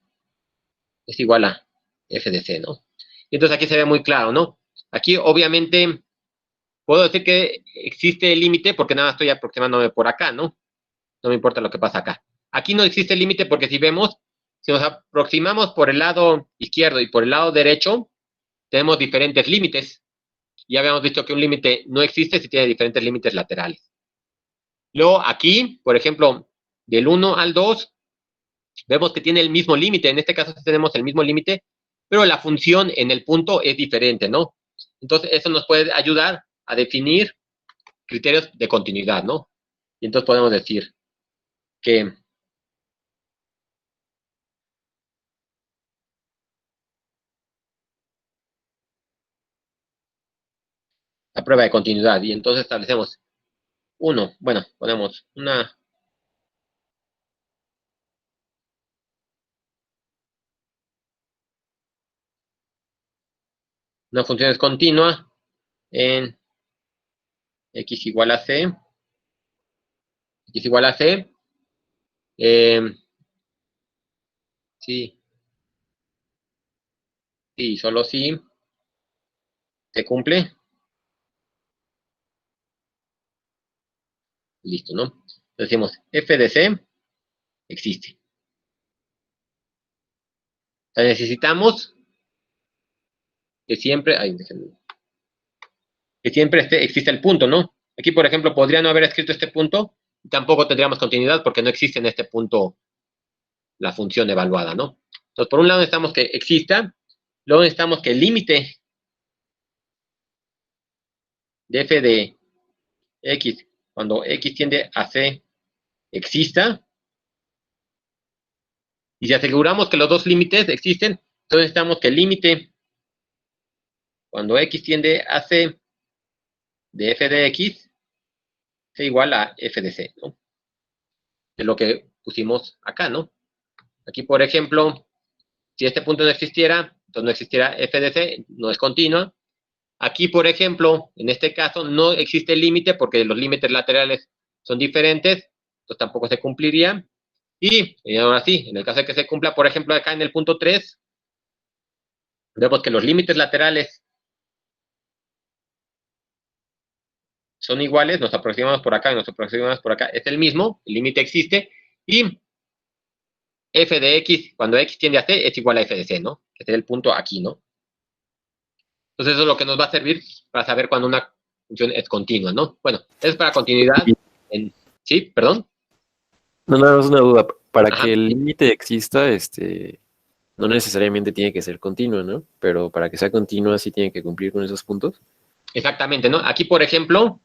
Speaker 1: es igual a f de c, ¿no? Y entonces aquí se ve muy claro, ¿no? Aquí obviamente puedo decir que existe el límite porque nada estoy aproximándome por acá, ¿no? No me importa lo que pasa acá. Aquí no existe límite porque si vemos, si nos aproximamos por el lado izquierdo y por el lado derecho, tenemos diferentes límites. Ya habíamos dicho que un límite no existe si tiene diferentes límites laterales. Luego aquí, por ejemplo, del 1 al 2, vemos que tiene el mismo límite. En este caso sí tenemos el mismo límite, pero la función en el punto es diferente, ¿no? Entonces eso nos puede ayudar a definir criterios de continuidad, ¿no? Y entonces podemos decir que la prueba de continuidad, y entonces establecemos ponemos una función es continua en x igual a c, x igual a c, sí, solo si se cumple, listo, ¿no? Entonces decimos f de c existe. O sea, necesitamos que siempre, que siempre existe el punto, ¿no? Aquí, por ejemplo, podría no haber escrito este punto, y tampoco tendríamos continuidad porque no existe en este punto la función evaluada, ¿no? Entonces, por un lado necesitamos que exista, luego necesitamos que el límite de f de x, cuando x tiende a c, exista, y si aseguramos que los dos límites existen, entonces necesitamos que el límite, cuando x tiende a c, de f de x, sea igual a f de c, ¿no? Es lo que pusimos acá, ¿no? Aquí, por ejemplo, si este punto no existiera, entonces no existiera f de c, no es continua. Aquí, por ejemplo, en este caso no existe límite porque los límites laterales son diferentes, entonces tampoco se cumpliría. Y ahora sí, en el caso de que se cumpla, por ejemplo, acá en el punto 3, vemos que los límites laterales son iguales, nos aproximamos por acá y nos aproximamos por acá, es el mismo, el límite existe, y f de x, cuando x tiende a c, es igual a f de c, ¿no? Que es el punto aquí, ¿no? Entonces eso es lo que nos va a servir para saber cuando una función es continua, ¿no? Bueno, es para continuidad. ¿Sí? ¿Perdón?
Speaker 3: No, nada más una duda. Para
Speaker 1: Ajá.
Speaker 3: que el límite exista, no necesariamente tiene que ser continuo, ¿no? Pero para que sea continua sí tiene que cumplir con esos puntos.
Speaker 1: Exactamente, ¿no? Aquí, por ejemplo,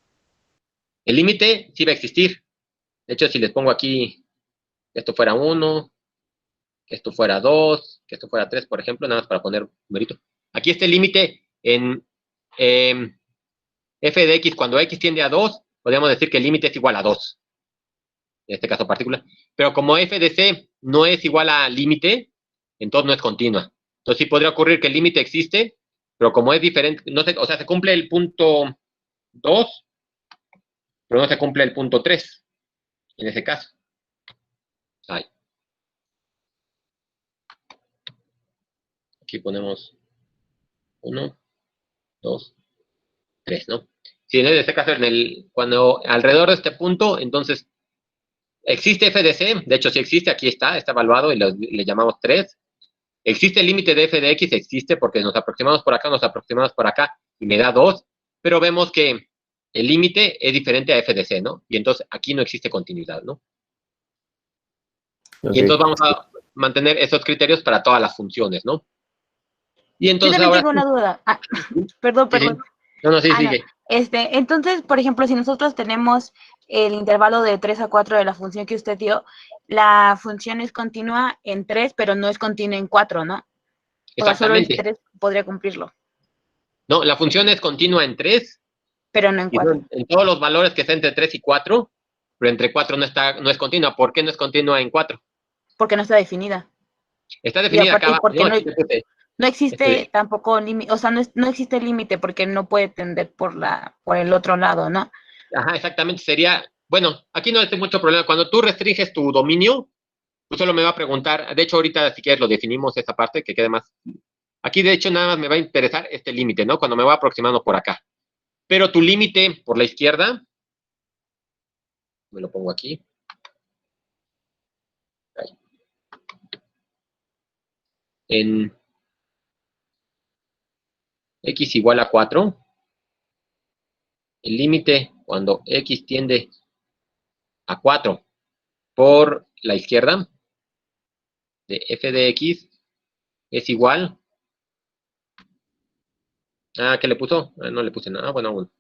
Speaker 1: el límite sí va a existir. De hecho, si les pongo aquí que esto fuera 1, que esto fuera 2, que esto fuera 3, por ejemplo, nada más para poner un numerito. Aquí este límite en f de x, cuando x tiende a 2, podríamos decir que el límite es igual a 2. En este caso particular. Pero como f de c no es igual a límite, entonces no es continua. Entonces sí podría ocurrir que el límite existe, pero como es diferente, no se, o sea, se cumple el punto 2, pero no se cumple el punto 3, en ese caso. Ahí. Aquí ponemos 1, 2, 3, ¿no? Si en este caso, cuando alrededor de este punto, entonces existe f de c, de hecho sí existe, aquí está evaluado y le llamamos 3. Existe el límite de f de x, existe porque nos aproximamos por acá, y me da 2, pero vemos que el límite es diferente a f de c, ¿no? Y entonces aquí no existe continuidad, ¿no?
Speaker 3: Ok.
Speaker 1: Y entonces vamos a mantener esos criterios para todas las funciones, ¿no? Y
Speaker 2: Yo
Speaker 1: entonces
Speaker 2: también
Speaker 1: ahora
Speaker 2: tengo una duda. Ah, perdón,
Speaker 1: sí, sí.
Speaker 2: perdón.
Speaker 1: No, sí,
Speaker 2: Ah, no.
Speaker 1: sigue.
Speaker 2: Entonces, por ejemplo, si nosotros tenemos el intervalo de 3 a 4 de la función que usted dio, la función es continua en 3, pero no es continua en 4, ¿no? O sea, solo el
Speaker 1: Exactamente.
Speaker 2: 3 podría cumplirlo,
Speaker 1: No, la función es continua en 3,
Speaker 2: pero no en
Speaker 1: y
Speaker 2: 4.
Speaker 1: en todos los valores que están entre 3 y 4, pero entre 4 no es continua. ¿Por qué no es continua en 4?
Speaker 2: Porque no está definida.
Speaker 1: Está
Speaker 2: Y
Speaker 1: definida acá
Speaker 2: aparte,
Speaker 1: abajo,
Speaker 2: porque
Speaker 1: ¿no?
Speaker 2: no,
Speaker 1: Aquí te puse,
Speaker 2: no existe
Speaker 1: este,
Speaker 2: tampoco límite, o sea, no existe límite porque no puede tender por el otro lado, ¿no?
Speaker 1: ajá, exactamente, sería, bueno, aquí no hay mucho problema. Cuando tú restringes tu dominio, tú solo me va a preguntar, de hecho ahorita si quieres lo definimos esa parte, que quede más. Aquí de hecho nada más me va a interesar este límite, ¿no? Cuando me va aproximando por acá. Pero tu límite por la izquierda, me lo pongo aquí. Ahí. En x igual a 4, el límite cuando x tiende a 4 por la izquierda de f de x es igual. Ah, ¿qué le puso? Ah, no le puse nada. Ah, bueno, 1.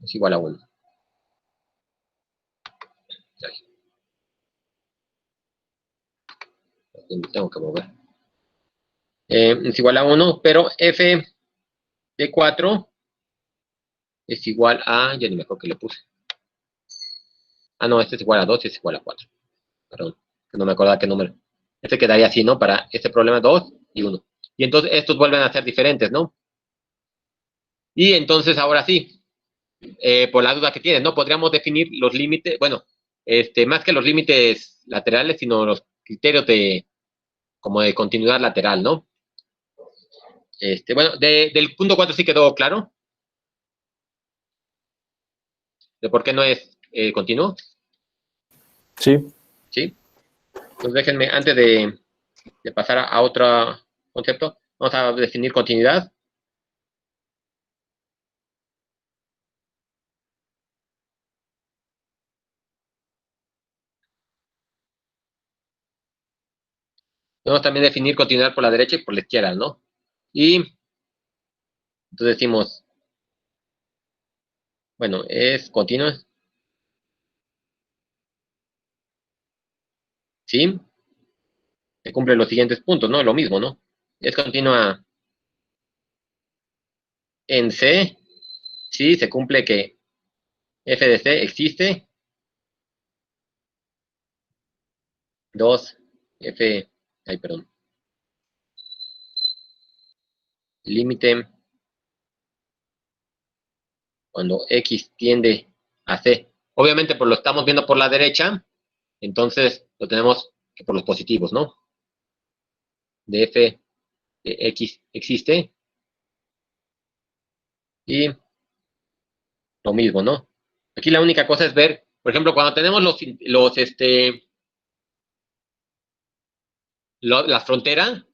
Speaker 1: Es igual a 1. Tengo que mover. Es igual a 1, pero f de 4 es igual a, ya ni me acuerdo que le puse. Ah, no, este es igual a 2 y es igual a 4. Perdón, no me acordaba qué número. Este quedaría así, ¿no? Para este problema 2 y 1. Y entonces estos vuelven a ser diferentes, ¿no? Y entonces ahora sí, por la duda que tienes, ¿no? Podríamos definir los límites, bueno, más que los límites laterales, sino los criterios como de continuidad lateral, ¿no? Bueno, del punto 4 sí quedó claro, de por qué no es continuo,
Speaker 3: Sí.
Speaker 1: ¿sí? Entonces déjenme, antes de pasar a otro concepto, vamos a definir continuidad. Vamos también a definir continuidad por la derecha y por la izquierda, ¿no? Y entonces decimos, bueno, es continua, ¿sí? Se cumplen los siguientes puntos, ¿no? Lo mismo, ¿no? Es continua en C, sí, se cumple que f de C existe. 2, f, ay, perdón, límite cuando x tiende a C. Obviamente, pues lo estamos viendo por la derecha, entonces lo tenemos por los positivos, ¿no? De f de x existe y lo mismo, ¿no? Aquí la única cosa es ver, por ejemplo, cuando tenemos la frontera,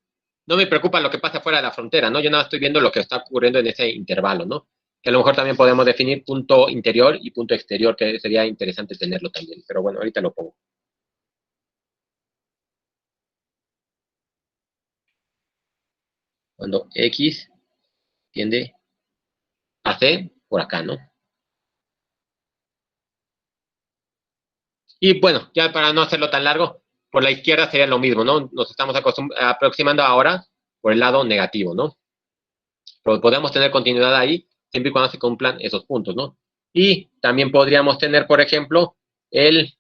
Speaker 1: no me preocupa lo que pasa fuera de la frontera, ¿no? Yo nada estoy viendo lo que está ocurriendo en ese intervalo, ¿no? Que a lo mejor también podemos definir punto interior y punto exterior, que sería interesante tenerlo también, pero bueno, ahorita lo pongo. Cuando x tiende a C, por acá, ¿no? Y bueno, ya para no hacerlo tan largo, por la izquierda sería lo mismo, ¿no? Nos estamos aproximando ahora por el lado negativo, ¿no? Pero podemos tener continuidad ahí siempre y cuando se cumplan esos puntos, ¿no? Y también podríamos tener, por ejemplo, el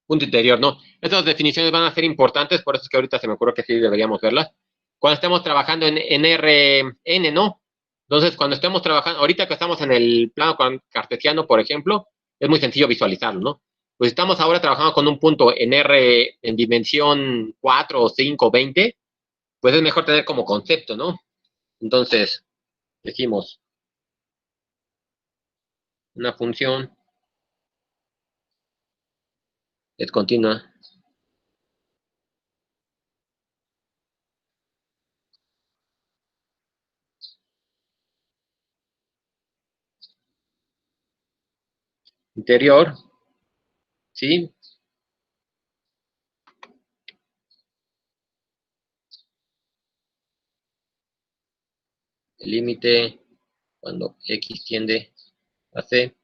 Speaker 1: punto interior, ¿no? Estas definiciones van a ser importantes, por eso es que ahorita se me ocurre que sí deberíamos verlas. Cuando estemos trabajando en Rn, ¿no? Entonces, cuando estemos trabajando, ahorita que estamos en el plano cartesiano, por ejemplo, es muy sencillo visualizarlo, ¿no? Pues estamos ahora trabajando con un punto en R en dimensión 4, 5, 20, pues es mejor tener como concepto, ¿no? Entonces, decimos una función es continua interior, ¿sí? El límite cuando x tiende a c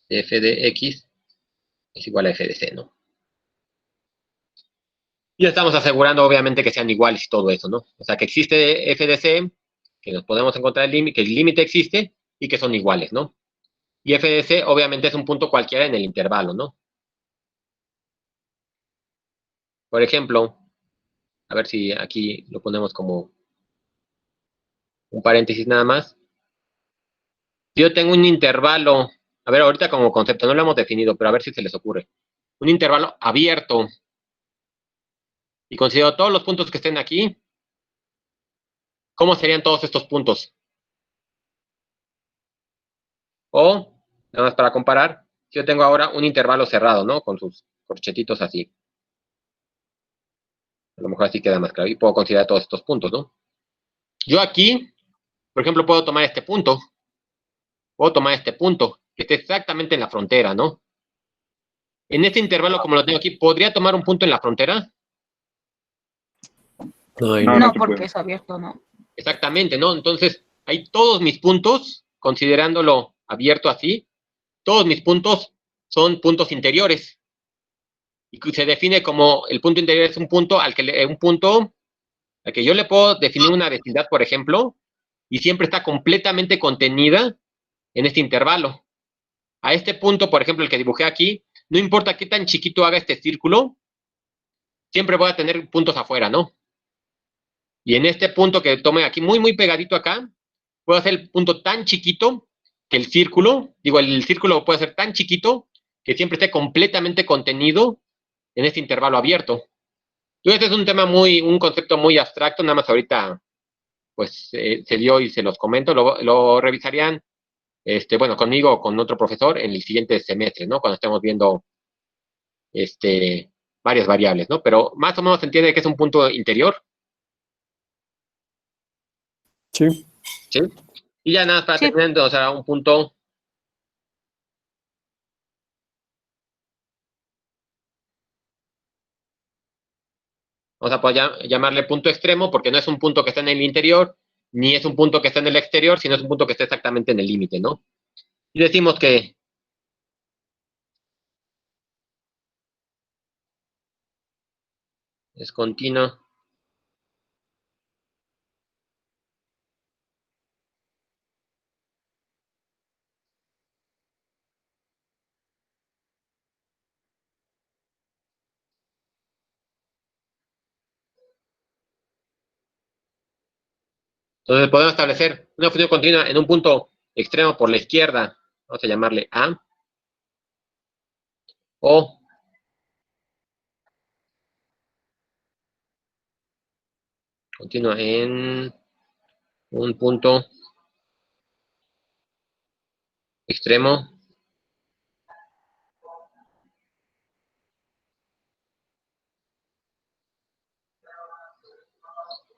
Speaker 1: de f de x es igual a f de c, ¿no? Y estamos asegurando, obviamente, que sean iguales y todo eso, ¿no? O sea, que existe f de c, que nos podemos encontrar el límite, que el límite existe y que son iguales, ¿no? Y f de c, obviamente, es un punto cualquiera en el intervalo, ¿no? Por ejemplo, a ver si aquí lo ponemos como un paréntesis nada más. Si yo tengo un intervalo, a ver, ahorita como concepto no lo hemos definido, pero a ver si se les ocurre. Un intervalo abierto y considero todos los puntos que estén aquí, ¿cómo serían todos estos puntos? O, nada más para comparar, si yo tengo ahora un intervalo cerrado, ¿no? Con sus corchetitos así. A lo mejor así queda más claro. Y puedo considerar todos estos puntos, ¿no? Yo aquí, por ejemplo, puedo tomar este punto. Puedo tomar este punto, que esté exactamente en la frontera, ¿no? En este intervalo, como lo tengo aquí, ¿podría tomar un punto en la frontera?
Speaker 2: No, porque es abierto, no.
Speaker 1: Exactamente, ¿no? Entonces, hay todos mis puntos, considerándolo abierto así, todos mis puntos son puntos interiores. Y se define como el punto interior es un punto al que yo le puedo definir una vecindad, por ejemplo, y siempre está completamente contenida en este intervalo. A este punto, por ejemplo, el que dibujé aquí, no importa qué tan chiquito haga este círculo, siempre voy a tener puntos afuera, ¿no? Y en este punto que tome aquí, muy, muy pegadito acá, puedo hacer el punto tan chiquito que el círculo puede ser tan chiquito que siempre esté completamente contenido en este intervalo abierto. Entonces, este es un concepto muy abstracto, nada más ahorita, pues, se dio y se los comento, lo revisarían, bueno, conmigo o con otro profesor en el siguiente semestre, ¿no? Cuando estemos viendo, varias variables, ¿no? Pero más o menos se entiende que es un punto interior.
Speaker 3: Sí.
Speaker 1: ¿Sí? Y ya nada, para terminar, o sea, un punto vamos a poder llamarle punto extremo porque no es un punto que está en el interior, ni es un punto que está en el exterior, sino es un punto que está exactamente en el límite, ¿no? Y decimos que es continuo entonces podemos establecer una función continua en un punto extremo por la izquierda, vamos a llamarle A, o continua en un punto extremo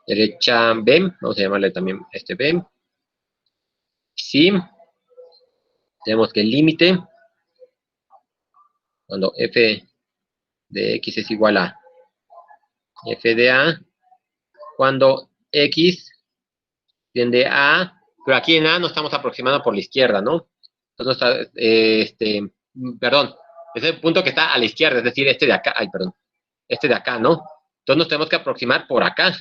Speaker 1: derecha B, vamos a llamarle también B, si tenemos que el límite, cuando f de x es igual a f de a, cuando x tiende a, pero aquí en A nos estamos aproximando por la izquierda, ¿no? Entonces, perdón, es el punto que está a la izquierda, es decir, este de acá, este de acá, ¿no? Entonces nos tenemos que aproximar por acá,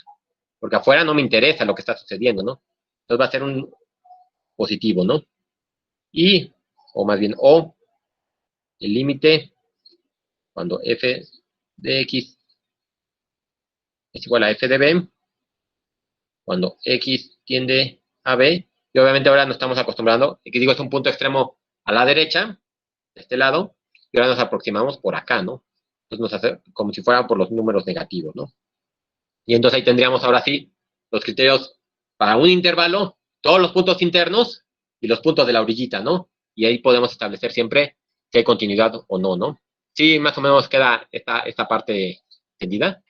Speaker 1: porque afuera no me interesa lo que está sucediendo, ¿no? Entonces va a ser un positivo, ¿no? Y, o más bien, o, el límite cuando f de x es igual a f de b, cuando x tiende a b, y obviamente ahora nos estamos acostumbrando, y que digo es un punto extremo a la derecha, de este lado, y ahora nos aproximamos por acá, ¿no? Entonces nos hace como si fueran por los números negativos, ¿no? Y entonces ahí tendríamos ahora sí los criterios para un intervalo, todos los puntos internos y los puntos de la orillita, ¿no? Y ahí podemos establecer siempre si hay continuidad o no, ¿no? Sí, más o menos queda esta parte entendida.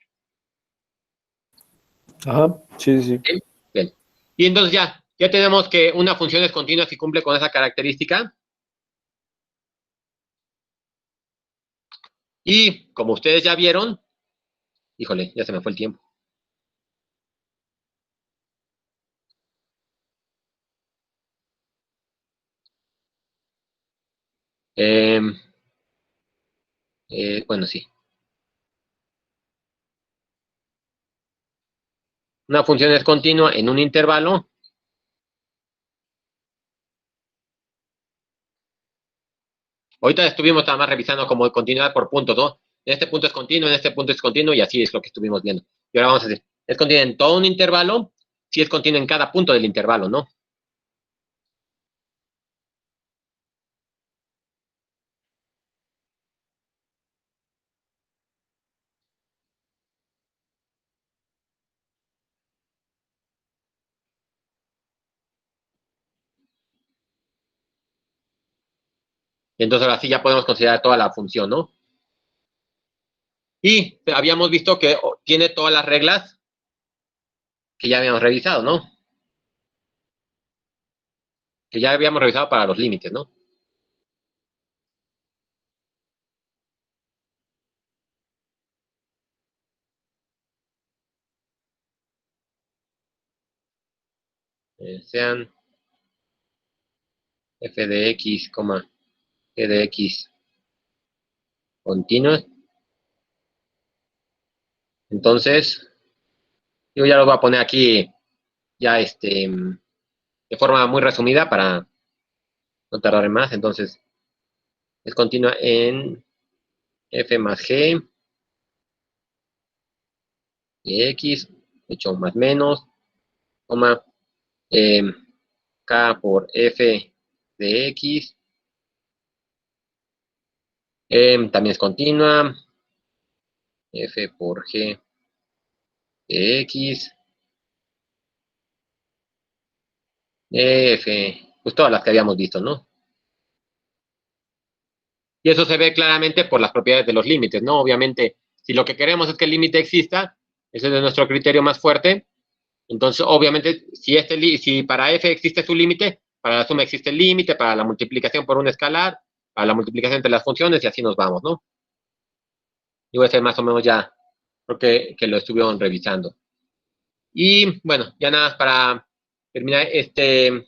Speaker 3: Ajá, sí, sí.
Speaker 1: Bien, bien. Y entonces ya tenemos que una función es continua si cumple con esa característica. Y como ustedes ya vieron, híjole, ya se me fue el tiempo. Bueno, sí. Una función es continua en un intervalo. Ahorita estuvimos nada más revisando como continuidad por puntos, ¿no? En este punto es continuo, en este punto es continuo, y así es lo que estuvimos viendo. Y ahora vamos a decir, ¿es continua en todo un intervalo? Sí, es continua en cada punto del intervalo, ¿no? Y entonces ahora sí ya podemos considerar toda la función, ¿no? Y habíamos visto que tiene todas las reglas que ya habíamos revisado, ¿no? Que ya habíamos revisado para los límites, ¿no? Sean f de x, g de x continuas. Entonces, yo ya lo voy a poner aquí ya de forma muy resumida para no tardar más. Entonces, es continua en f más g de x, hecho más menos, coma, k por f de x, también es continua, f por g de x, f, pues todas las que habíamos visto, ¿no? Y eso se ve claramente por las propiedades de los límites, ¿no? Obviamente, si lo que queremos es que el límite exista, ese es nuestro criterio más fuerte. Entonces, obviamente, si para f existe su límite, para la suma existe el límite, para la multiplicación por un escalar, para la multiplicación entre las funciones, y así nos vamos, ¿no? Y voy a ser más o menos ya, creo que lo estuvieron revisando. Y bueno, ya nada más para terminar este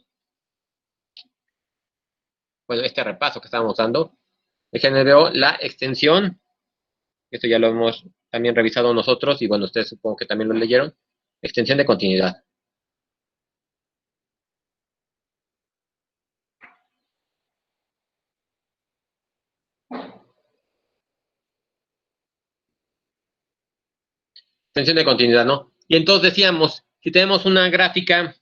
Speaker 1: repaso que estábamos dando. Déjenme ver la extensión. Esto ya lo hemos también revisado nosotros y bueno, ustedes supongo que también lo leyeron. Extensión de continuidad. Extensión de continuidad, ¿no? Y entonces decíamos, si tenemos una gráfica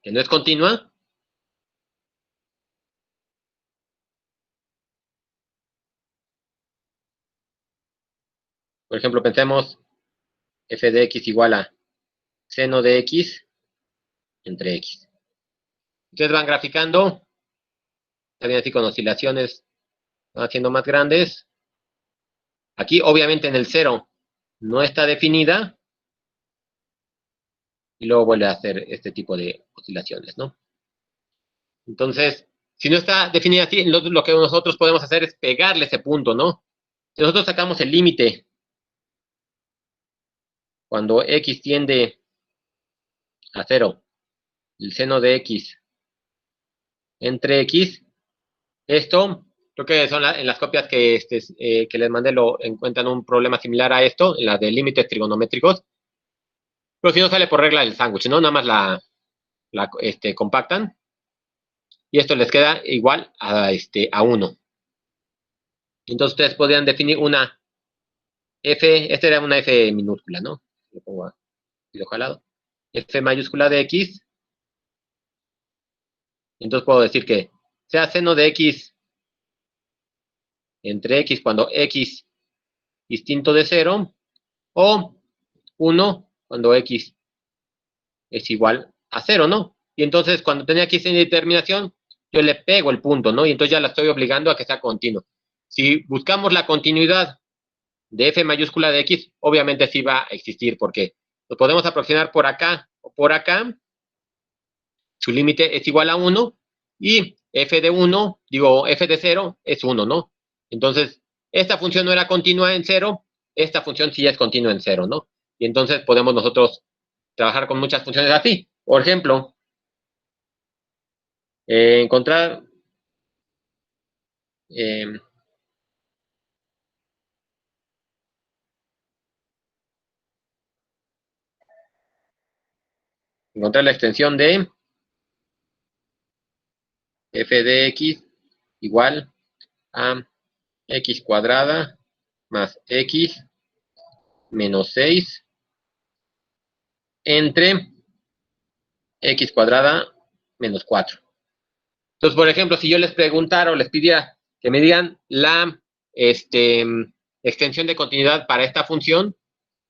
Speaker 1: que no es continua, por ejemplo, pensemos f de x igual a seno de x entre x. Ustedes van graficando, también así con oscilaciones, van haciendo más grandes. Aquí, obviamente, en el 0 no está definida, y luego vuelve a hacer este tipo de oscilaciones, ¿no? Entonces, si no está definida así, lo que nosotros podemos hacer es pegarle ese punto, ¿no? Si nosotros sacamos el límite cuando x tiende a 0, el seno de x entre x, esto, creo que son en las copias que les mandé, lo encuentran un problema similar a esto, en las de límites trigonométricos, pero si no sale por regla del sándwich, ¿no? Nada más la compactan, y esto les queda igual a 1. Entonces ustedes podrían definir una F, esta era una F minúscula, ¿no? Lo pongo aquí jalado. F mayúscula de X. Entonces puedo decir que sea seno de X entre X cuando X distinto de 0 o 1 cuando X es igual a 0, ¿no? Y entonces cuando tenía X en determinación, yo le pego el punto, ¿no? Y entonces ya la estoy obligando a que sea continuo. Si buscamos la continuidad de F mayúscula de X, obviamente sí va a existir, porque lo podemos aproximar por acá o por acá. Su límite es igual a 1 y F de 1, digo, F de 0 es 1, ¿no? Entonces, esta función no era continua en 0, esta función sí es continua en 0, ¿no? Y entonces podemos nosotros trabajar con muchas funciones así. Por ejemplo, encontrar encontrar la extensión de f de x igual a x cuadrada más x menos 6 entre x cuadrada menos 4. Entonces, por ejemplo, si yo les preguntara o les pidiera que me digan la extensión de continuidad para esta función,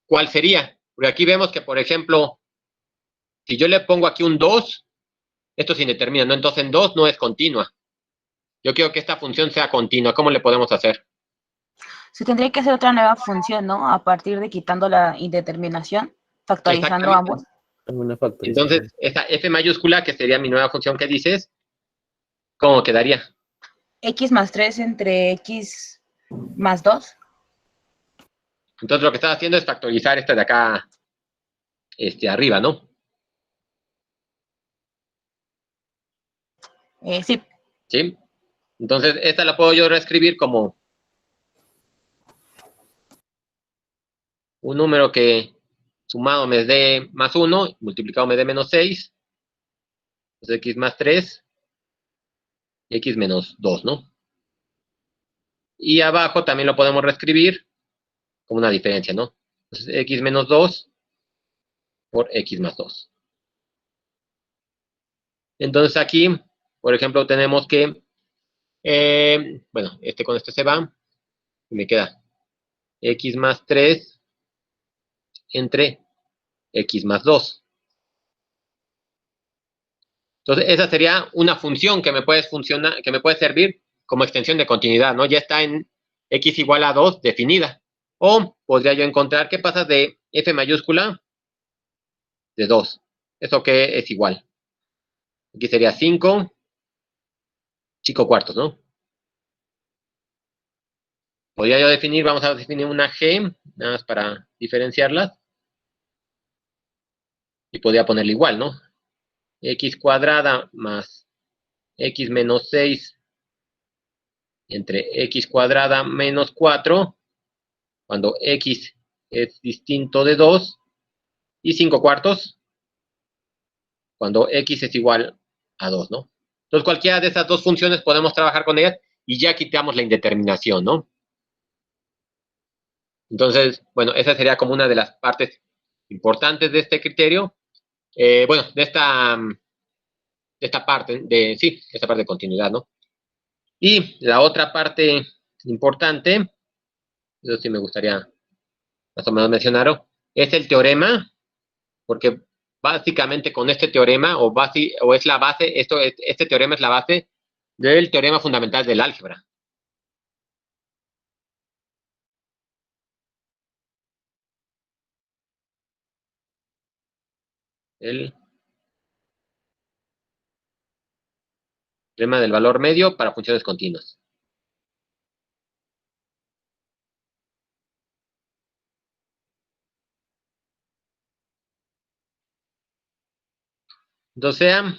Speaker 1: ¿cuál sería? Porque aquí vemos que, por ejemplo, si yo le pongo aquí un 2, esto es indeterminado, ¿no? Entonces en 2 no es continua. Yo quiero que esta función sea continua. ¿Cómo le podemos hacer?
Speaker 2: Se tendría que hacer otra nueva función, ¿no? A partir de quitando la indeterminación, factorizando
Speaker 1: Exactamente.
Speaker 2: ambos.
Speaker 3: Alguna factorización.
Speaker 1: Entonces, esta f mayúscula, que sería mi nueva función que dices, ¿cómo quedaría?
Speaker 2: X más 3 entre X más 2.
Speaker 1: Entonces lo que estás haciendo es factorizar esta de acá, arriba, ¿no?
Speaker 2: Sí.
Speaker 1: ¿Sí? Entonces, esta la puedo yo reescribir como un número que sumado me dé más 1, multiplicado me dé menos 6, entonces x más 3, y x menos 2, ¿no? Y abajo también lo podemos reescribir como una diferencia, ¿no? Entonces, x menos 2 por x más 2. Entonces aquí, por ejemplo, tenemos que, bueno, con este se va, y me queda x más 3 entre x más 2. Entonces, esa sería una función que me puede funcionar, que me puede servir como extensión de continuidad, ¿no? Ya está en x igual a 2 definida. O podría yo encontrar qué pasa de f mayúscula de 2. ¿Eso qué es igual? Aquí sería 5 cuartos, ¿no? Podría yo definir, vamos a definir una g, nada más para diferenciarlas. Y podría ponerle igual, ¿no? X cuadrada más x menos 6 entre x cuadrada menos 4, cuando x es distinto de 2, y 5 cuartos, cuando x es igual a 2, ¿no? Entonces, cualquiera de esas dos funciones podemos trabajar con ellas y ya quitamos la indeterminación, ¿no? Entonces, bueno, esa sería como una de las partes importantes de este criterio. Bueno, de esta parte, esta parte de continuidad, ¿no? Y la otra parte importante, eso sí me gustaría más o menos mencionarlo, es el teorema, porque básicamente con este teorema, o es la base, este teorema es la base del teorema fundamental del álgebra. El teorema del valor medio para funciones continuas. Entonces sea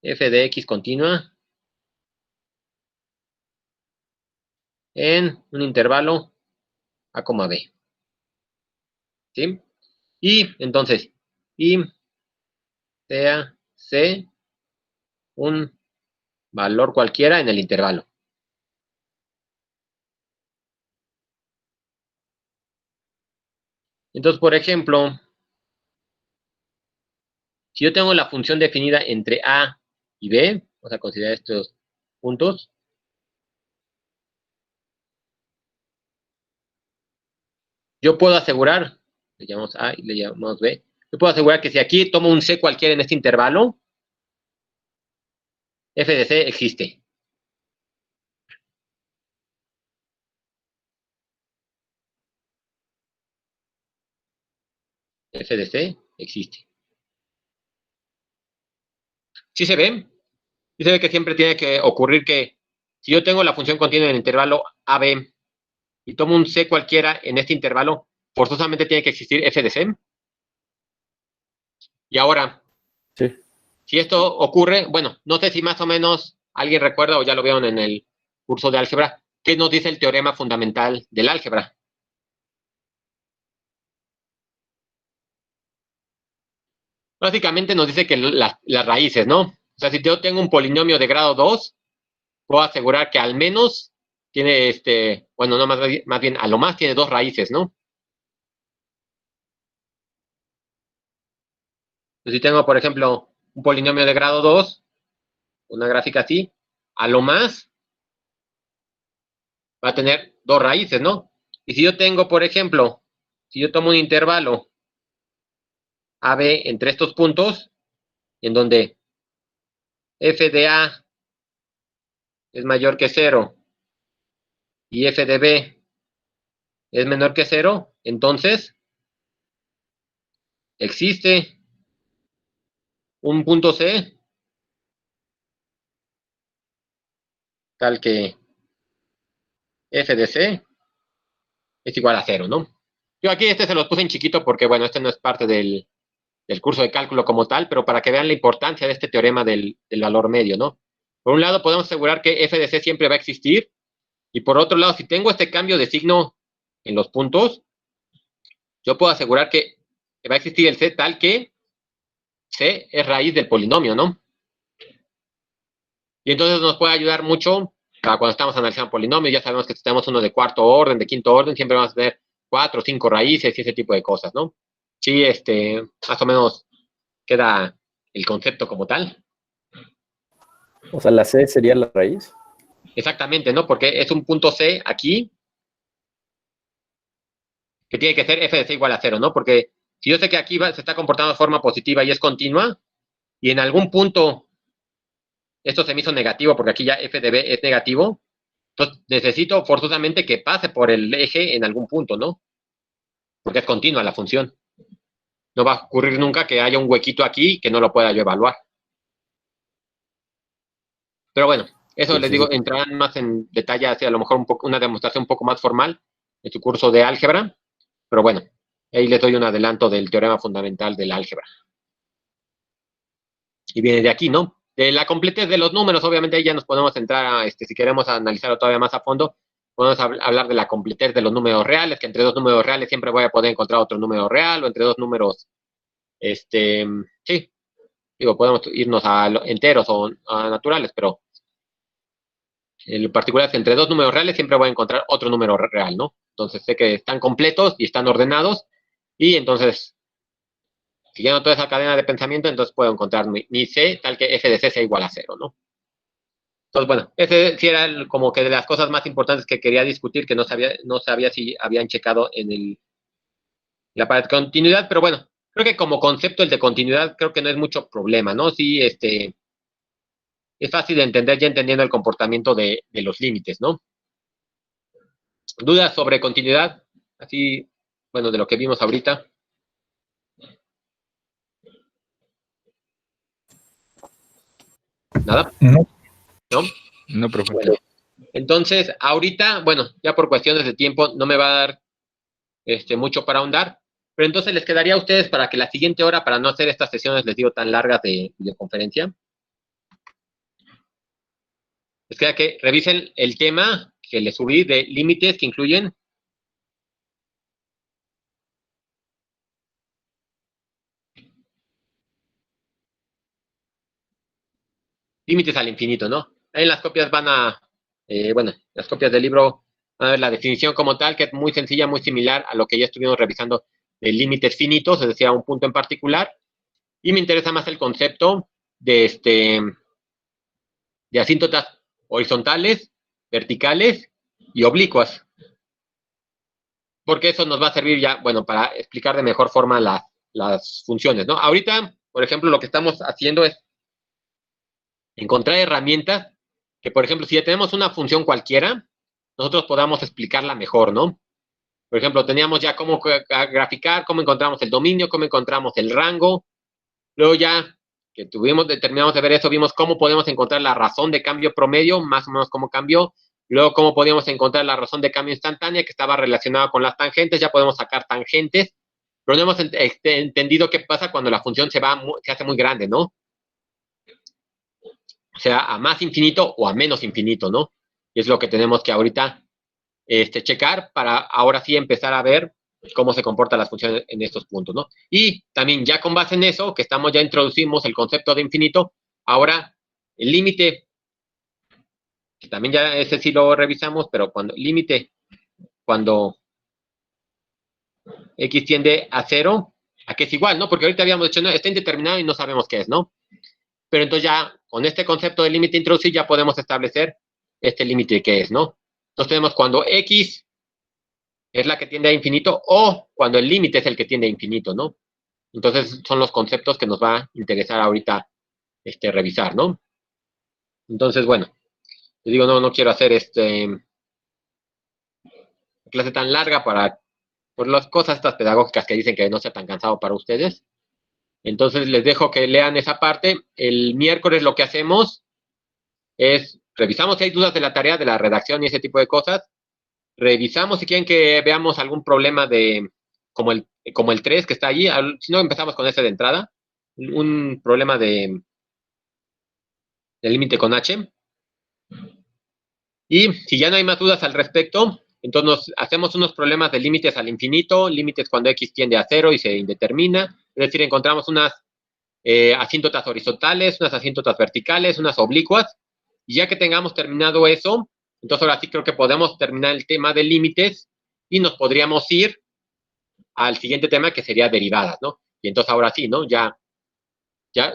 Speaker 1: f de x continua en un intervalo a, b. ¿Sí? Y entonces, y sea c un valor cualquiera en el intervalo. Entonces, por ejemplo, si yo tengo la función definida entre A y B, vamos a considerar estos puntos. Yo puedo asegurar, le llamamos A y le llamamos B, yo puedo asegurar que si aquí tomo un C cualquiera en este intervalo, f de C existe. F de C existe. ¿Sí se ve? Sí se ve que siempre tiene que ocurrir que si yo tengo la función continua en el intervalo AB y tomo un C cualquiera en este intervalo, forzosamente tiene que existir f de C. Y ahora,
Speaker 3: Sí.
Speaker 1: si esto ocurre, bueno, no sé si más o menos alguien recuerda o ya lo vieron en el curso de álgebra, ¿qué nos dice el teorema fundamental del álgebra? Básicamente nos dice que las raíces, ¿no? O sea, si yo tengo un polinomio de grado 2, puedo asegurar que al menos tiene bueno, no más bien, a lo más tiene dos raíces, ¿no? Entonces, si tengo, por ejemplo, un polinomio de grado 2, una gráfica así, a lo más va a tener dos raíces, ¿no? Y si yo tengo, por ejemplo, si yo tomo un intervalo AB entre estos puntos, en donde f de A es mayor que 0 y f de B es menor que 0, entonces existe un punto C tal que f de C es igual a 0, ¿no? Yo aquí se los puse en chiquito porque, bueno, este no es parte del curso de cálculo como tal, pero para que vean la importancia de este teorema del valor medio, ¿no? Por un lado, podemos asegurar que f de C siempre va a existir, y por otro lado, si tengo este cambio de signo en los puntos, yo puedo asegurar que va a existir el C tal que C es raíz del polinomio, ¿no? Y entonces nos puede ayudar mucho para cuando estamos analizando polinomios. Ya sabemos que si tenemos uno de cuarto orden, de quinto orden, siempre vamos a tener 4 o 5 raíces y ese tipo de cosas, ¿no? Sí, más o menos queda el concepto como tal.
Speaker 3: O sea, la C sería la raíz.
Speaker 1: Exactamente, ¿no? Porque es un punto C aquí que tiene que ser f de c igual a 0, ¿no? Porque si yo sé que aquí se está comportando de forma positiva y es continua, y en algún punto esto se me hizo negativo porque aquí ya f de b es negativo, entonces necesito forzosamente que pase por el eje en algún punto, ¿no? Porque es continua la función. No va a ocurrir nunca que haya un huequito aquí que no lo pueda yo evaluar. Pero bueno, eso
Speaker 3: Sí,
Speaker 1: les
Speaker 3: sí,
Speaker 1: digo,
Speaker 3: sí.
Speaker 1: entrarán más en detalle hacia a lo mejor una demostración un poco más formal en su curso de álgebra. Pero bueno, ahí les doy un adelanto del teorema fundamental del álgebra. Y viene de aquí, ¿no? De la completez de los números, obviamente ahí ya nos podemos entrar a, si queremos analizarlo todavía más a fondo, podemos hablar de la completez de los números reales, que entre dos números reales siempre voy a poder encontrar otro número real, o entre dos números, sí, digo, podemos irnos a enteros o a naturales, pero en particular es que entre dos números reales siempre voy a encontrar otro número real, ¿no? Entonces sé que están completos y están ordenados, y entonces siguiendo toda esa cadena de pensamiento, entonces puedo encontrar mi C tal que f de C sea igual a 0, ¿no? Entonces, bueno, ese sí era como que de las cosas más importantes que quería discutir, que no sabía si habían checado en la parte de continuidad, pero bueno, creo que como concepto el de continuidad creo que no es mucho problema, ¿no? Sí, es fácil de entender ya entendiendo el comportamiento de los límites, ¿no? ¿Dudas sobre continuidad? Así, bueno, de lo que vimos ahorita. ¿Nada?
Speaker 4: No,
Speaker 1: ¿No?
Speaker 4: no, profe.
Speaker 1: Bueno, entonces, ahorita, bueno, ya por cuestiones de tiempo no me va a dar mucho para ahondar, pero entonces les quedaría a ustedes para que la siguiente hora, para no hacer estas sesiones, les digo, tan largas de videoconferencia, les queda que revisen el tema que les subí de límites que incluyen límites al infinito, ¿no? Ahí en las copias bueno, las copias del libro van a ver la definición como tal, que es muy sencilla, muy similar a lo que ya estuvimos revisando de límites finitos, es decir, a un punto en particular, y me interesa más el concepto de asíntotas horizontales, verticales y oblicuas, porque eso nos va a servir ya, bueno, para explicar de mejor forma las funciones, ¿no? Ahorita, por ejemplo, lo que estamos haciendo es encontrar herramientas que, por ejemplo, si ya tenemos una función cualquiera, nosotros podamos explicarla mejor, ¿no? Por ejemplo, teníamos ya cómo graficar, cómo encontramos el dominio, cómo encontramos el rango. Luego ya que terminamos de ver eso, vimos cómo podemos encontrar la razón de cambio promedio, más o menos cómo cambió. Y luego cómo podíamos encontrar la razón de cambio instantánea, que estaba relacionada con las tangentes. Ya podemos sacar tangentes, pero no hemos entendido qué pasa cuando la función se hace muy grande, ¿no? O sea, a más infinito o a menos infinito, ¿no? Y es lo que tenemos que ahorita checar para ahora sí empezar a ver cómo se comportan las funciones en estos puntos, ¿no? Y también ya con base en eso, que ya introducimos el concepto de infinito, ahora el límite, que también ya ese sí lo revisamos, pero cuando x tiende a 0, a que es igual, ¿no? Porque ahorita habíamos dicho, no, está indeterminado y no sabemos qué es, ¿no? Pero entonces ya con este concepto de límite introducido ya podemos establecer este límite que es, ¿no? Entonces tenemos cuando x es la que tiende a infinito o cuando el límite es el que tiende a infinito, ¿no? Entonces son los conceptos que nos va a interesar ahorita revisar, ¿no? Entonces, bueno, te digo, no quiero hacer clase tan larga por las cosas estas pedagógicas que dicen que no sea tan cansado para ustedes. Entonces les dejo que lean esa parte. El miércoles lo que hacemos es revisamos si hay dudas de la tarea, de la redacción y ese tipo de cosas. Revisamos si quieren que veamos algún problema como el 3 que está allí. Si no, empezamos con ese de entrada. Un problema de límite con H. Y si ya no hay más dudas al respecto, entonces hacemos unos problemas de límites al infinito, límites cuando x tiende a 0 y se indetermina. Es decir, encontramos unas asíntotas horizontales, unas asíntotas verticales, unas oblicuas. Y ya que tengamos terminado eso, entonces ahora sí creo que podemos terminar el tema de límites y nos podríamos ir al siguiente tema que sería derivadas, ¿no? Y entonces ahora sí, ¿no? Ya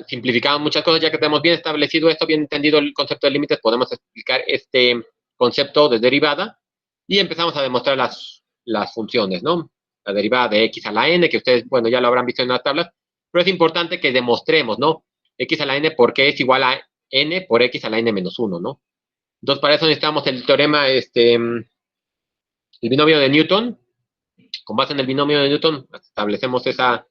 Speaker 1: simplificamos muchas cosas, ya que tenemos bien establecido esto, bien entendido el concepto de límites, podemos explicar este concepto de derivada y empezamos a demostrar las funciones, ¿no? La derivada de x a la n, que ustedes, bueno, ya lo habrán visto en las tablas, pero es importante que demostremos, ¿no? X a la n porque es igual a n por x a la n menos 1, ¿no? Entonces, para eso necesitamos el teorema, el binomio de Newton. Con base en el binomio de Newton, establecemos esa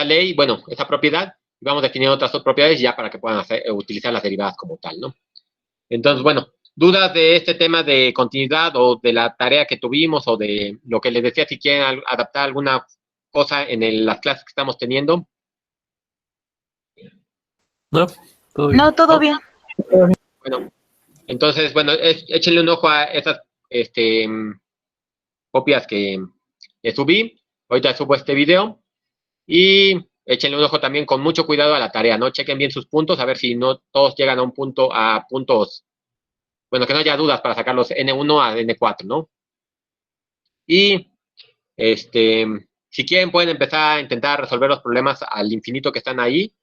Speaker 1: ley, bueno, esa propiedad, y vamos definiendo otras dos propiedades ya para que puedan utilizar las derivadas como tal, ¿no? Entonces, bueno, dudas de este tema de continuidad o de la tarea que tuvimos o de lo que les decía, si quieren adaptar alguna cosa en las clases que estamos teniendo.
Speaker 3: No, todo bien.
Speaker 2: No, todo bien.
Speaker 1: Bueno, entonces, bueno, échenle un ojo a esas copias que subí. Ahorita subo este video. Y échenle un ojo también con mucho cuidado a la tarea, ¿no? Chequen bien sus puntos, a ver si no todos llegan a puntos, bueno, que no haya dudas para sacar los N1 a N4, ¿no? Y, si quieren pueden empezar a intentar resolver los problemas al infinito que están ahí.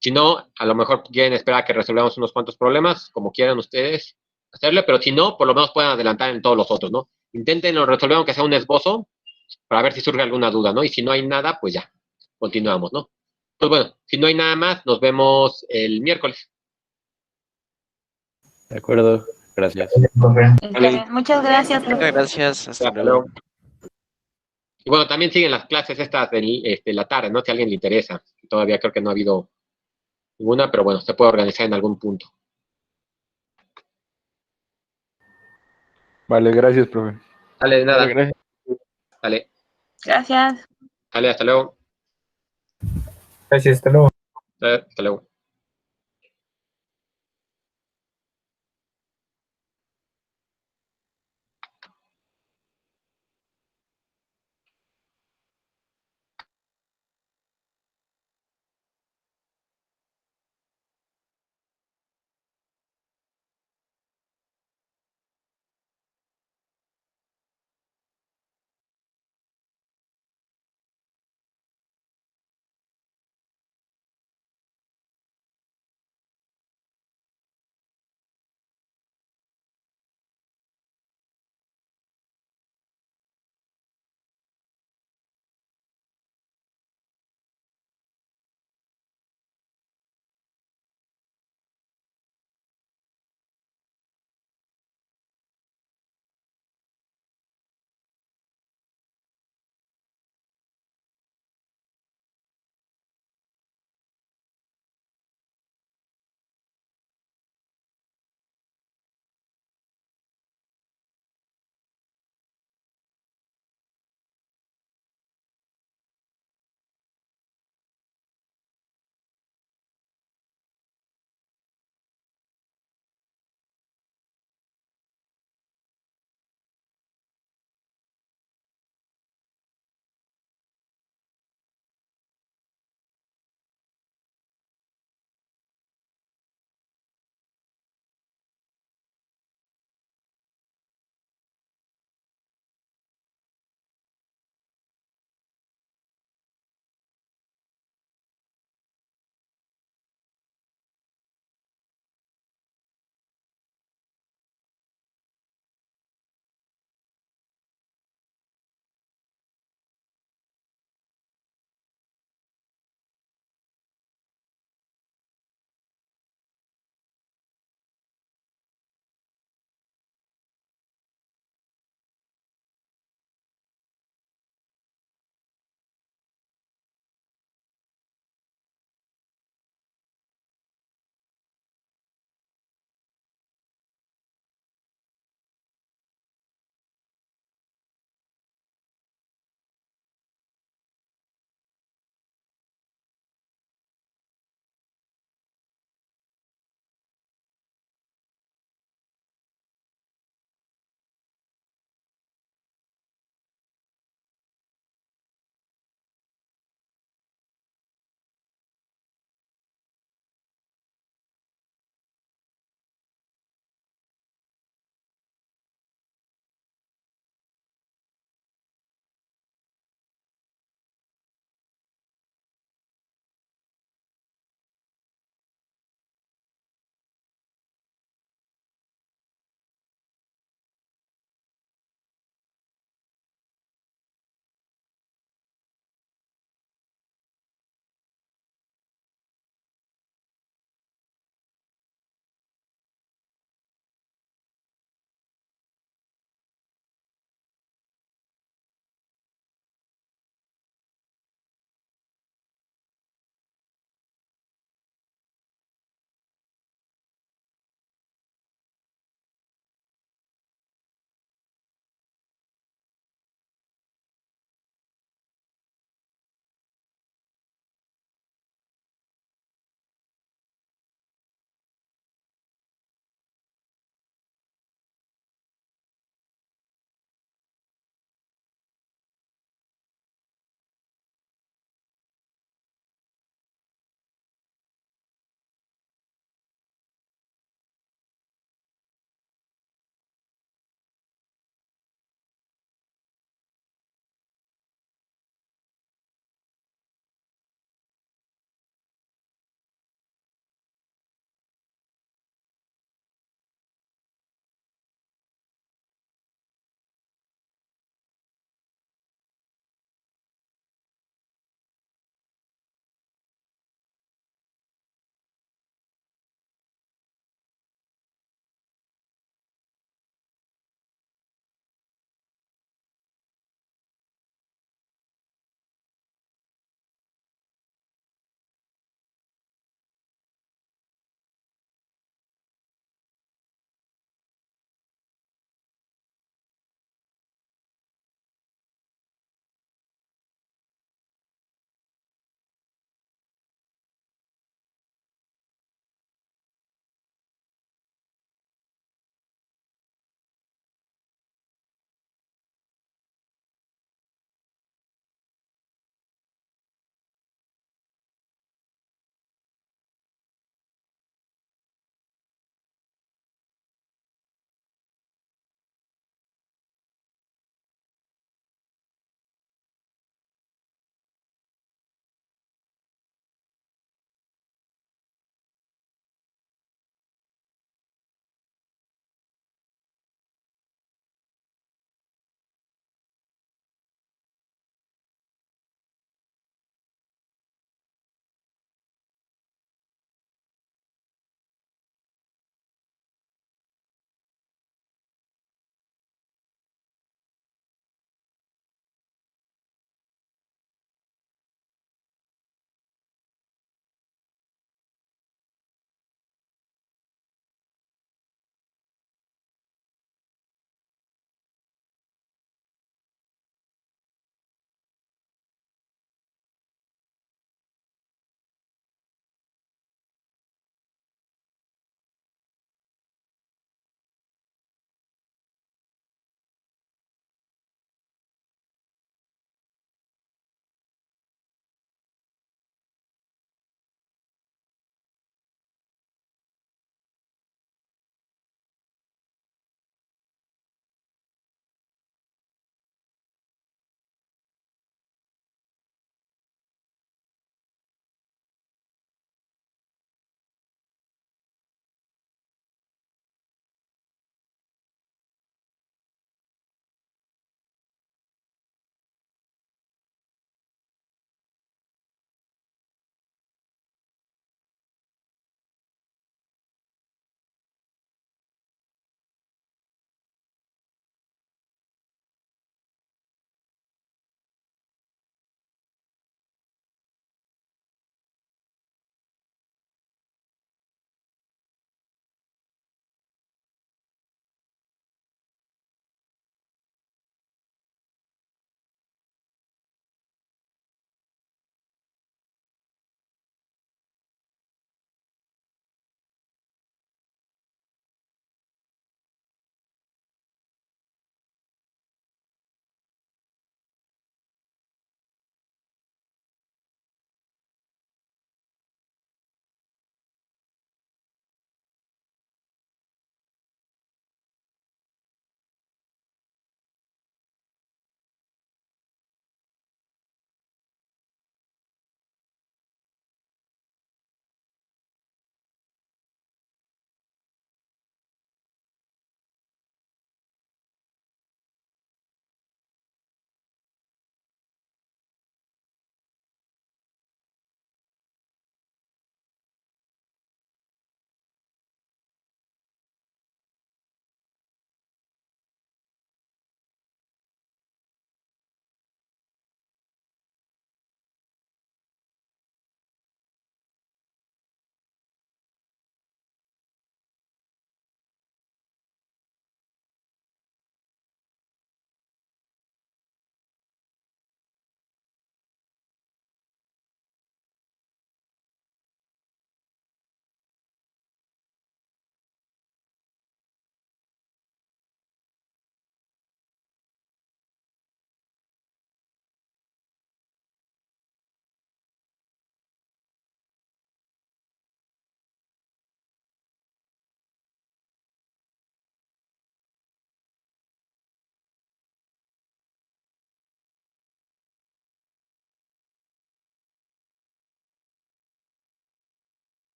Speaker 1: Si no, a lo mejor quieren esperar a que resolvamos unos cuantos problemas, como quieran ustedes hacerle, pero si no, por lo menos pueden adelantar en todos los otros, ¿no? Intenten resolver aunque sea un esbozo para ver si surge alguna duda, ¿no? Y si no hay nada, pues ya, continuamos, ¿no? Pues bueno, si no hay nada más, nos vemos el miércoles.
Speaker 3: De acuerdo, gracias.
Speaker 2: Está bien. Muchas gracias, profe.
Speaker 4: Muchas gracias, hasta
Speaker 1: Hasta
Speaker 4: luego.
Speaker 1: luego. Y bueno, también siguen las clases estas de la tarde, ¿no? Si a alguien le interesa. Todavía creo que no ha habido ninguna, pero bueno, se puede organizar en algún punto.
Speaker 5: Vale, gracias, profe.
Speaker 1: Dale, de nada.
Speaker 5: Vale, gracias.
Speaker 1: Dale,
Speaker 2: Gracias.
Speaker 1: dale, hasta luego.
Speaker 5: Gracias, hasta luego.
Speaker 1: Hasta luego.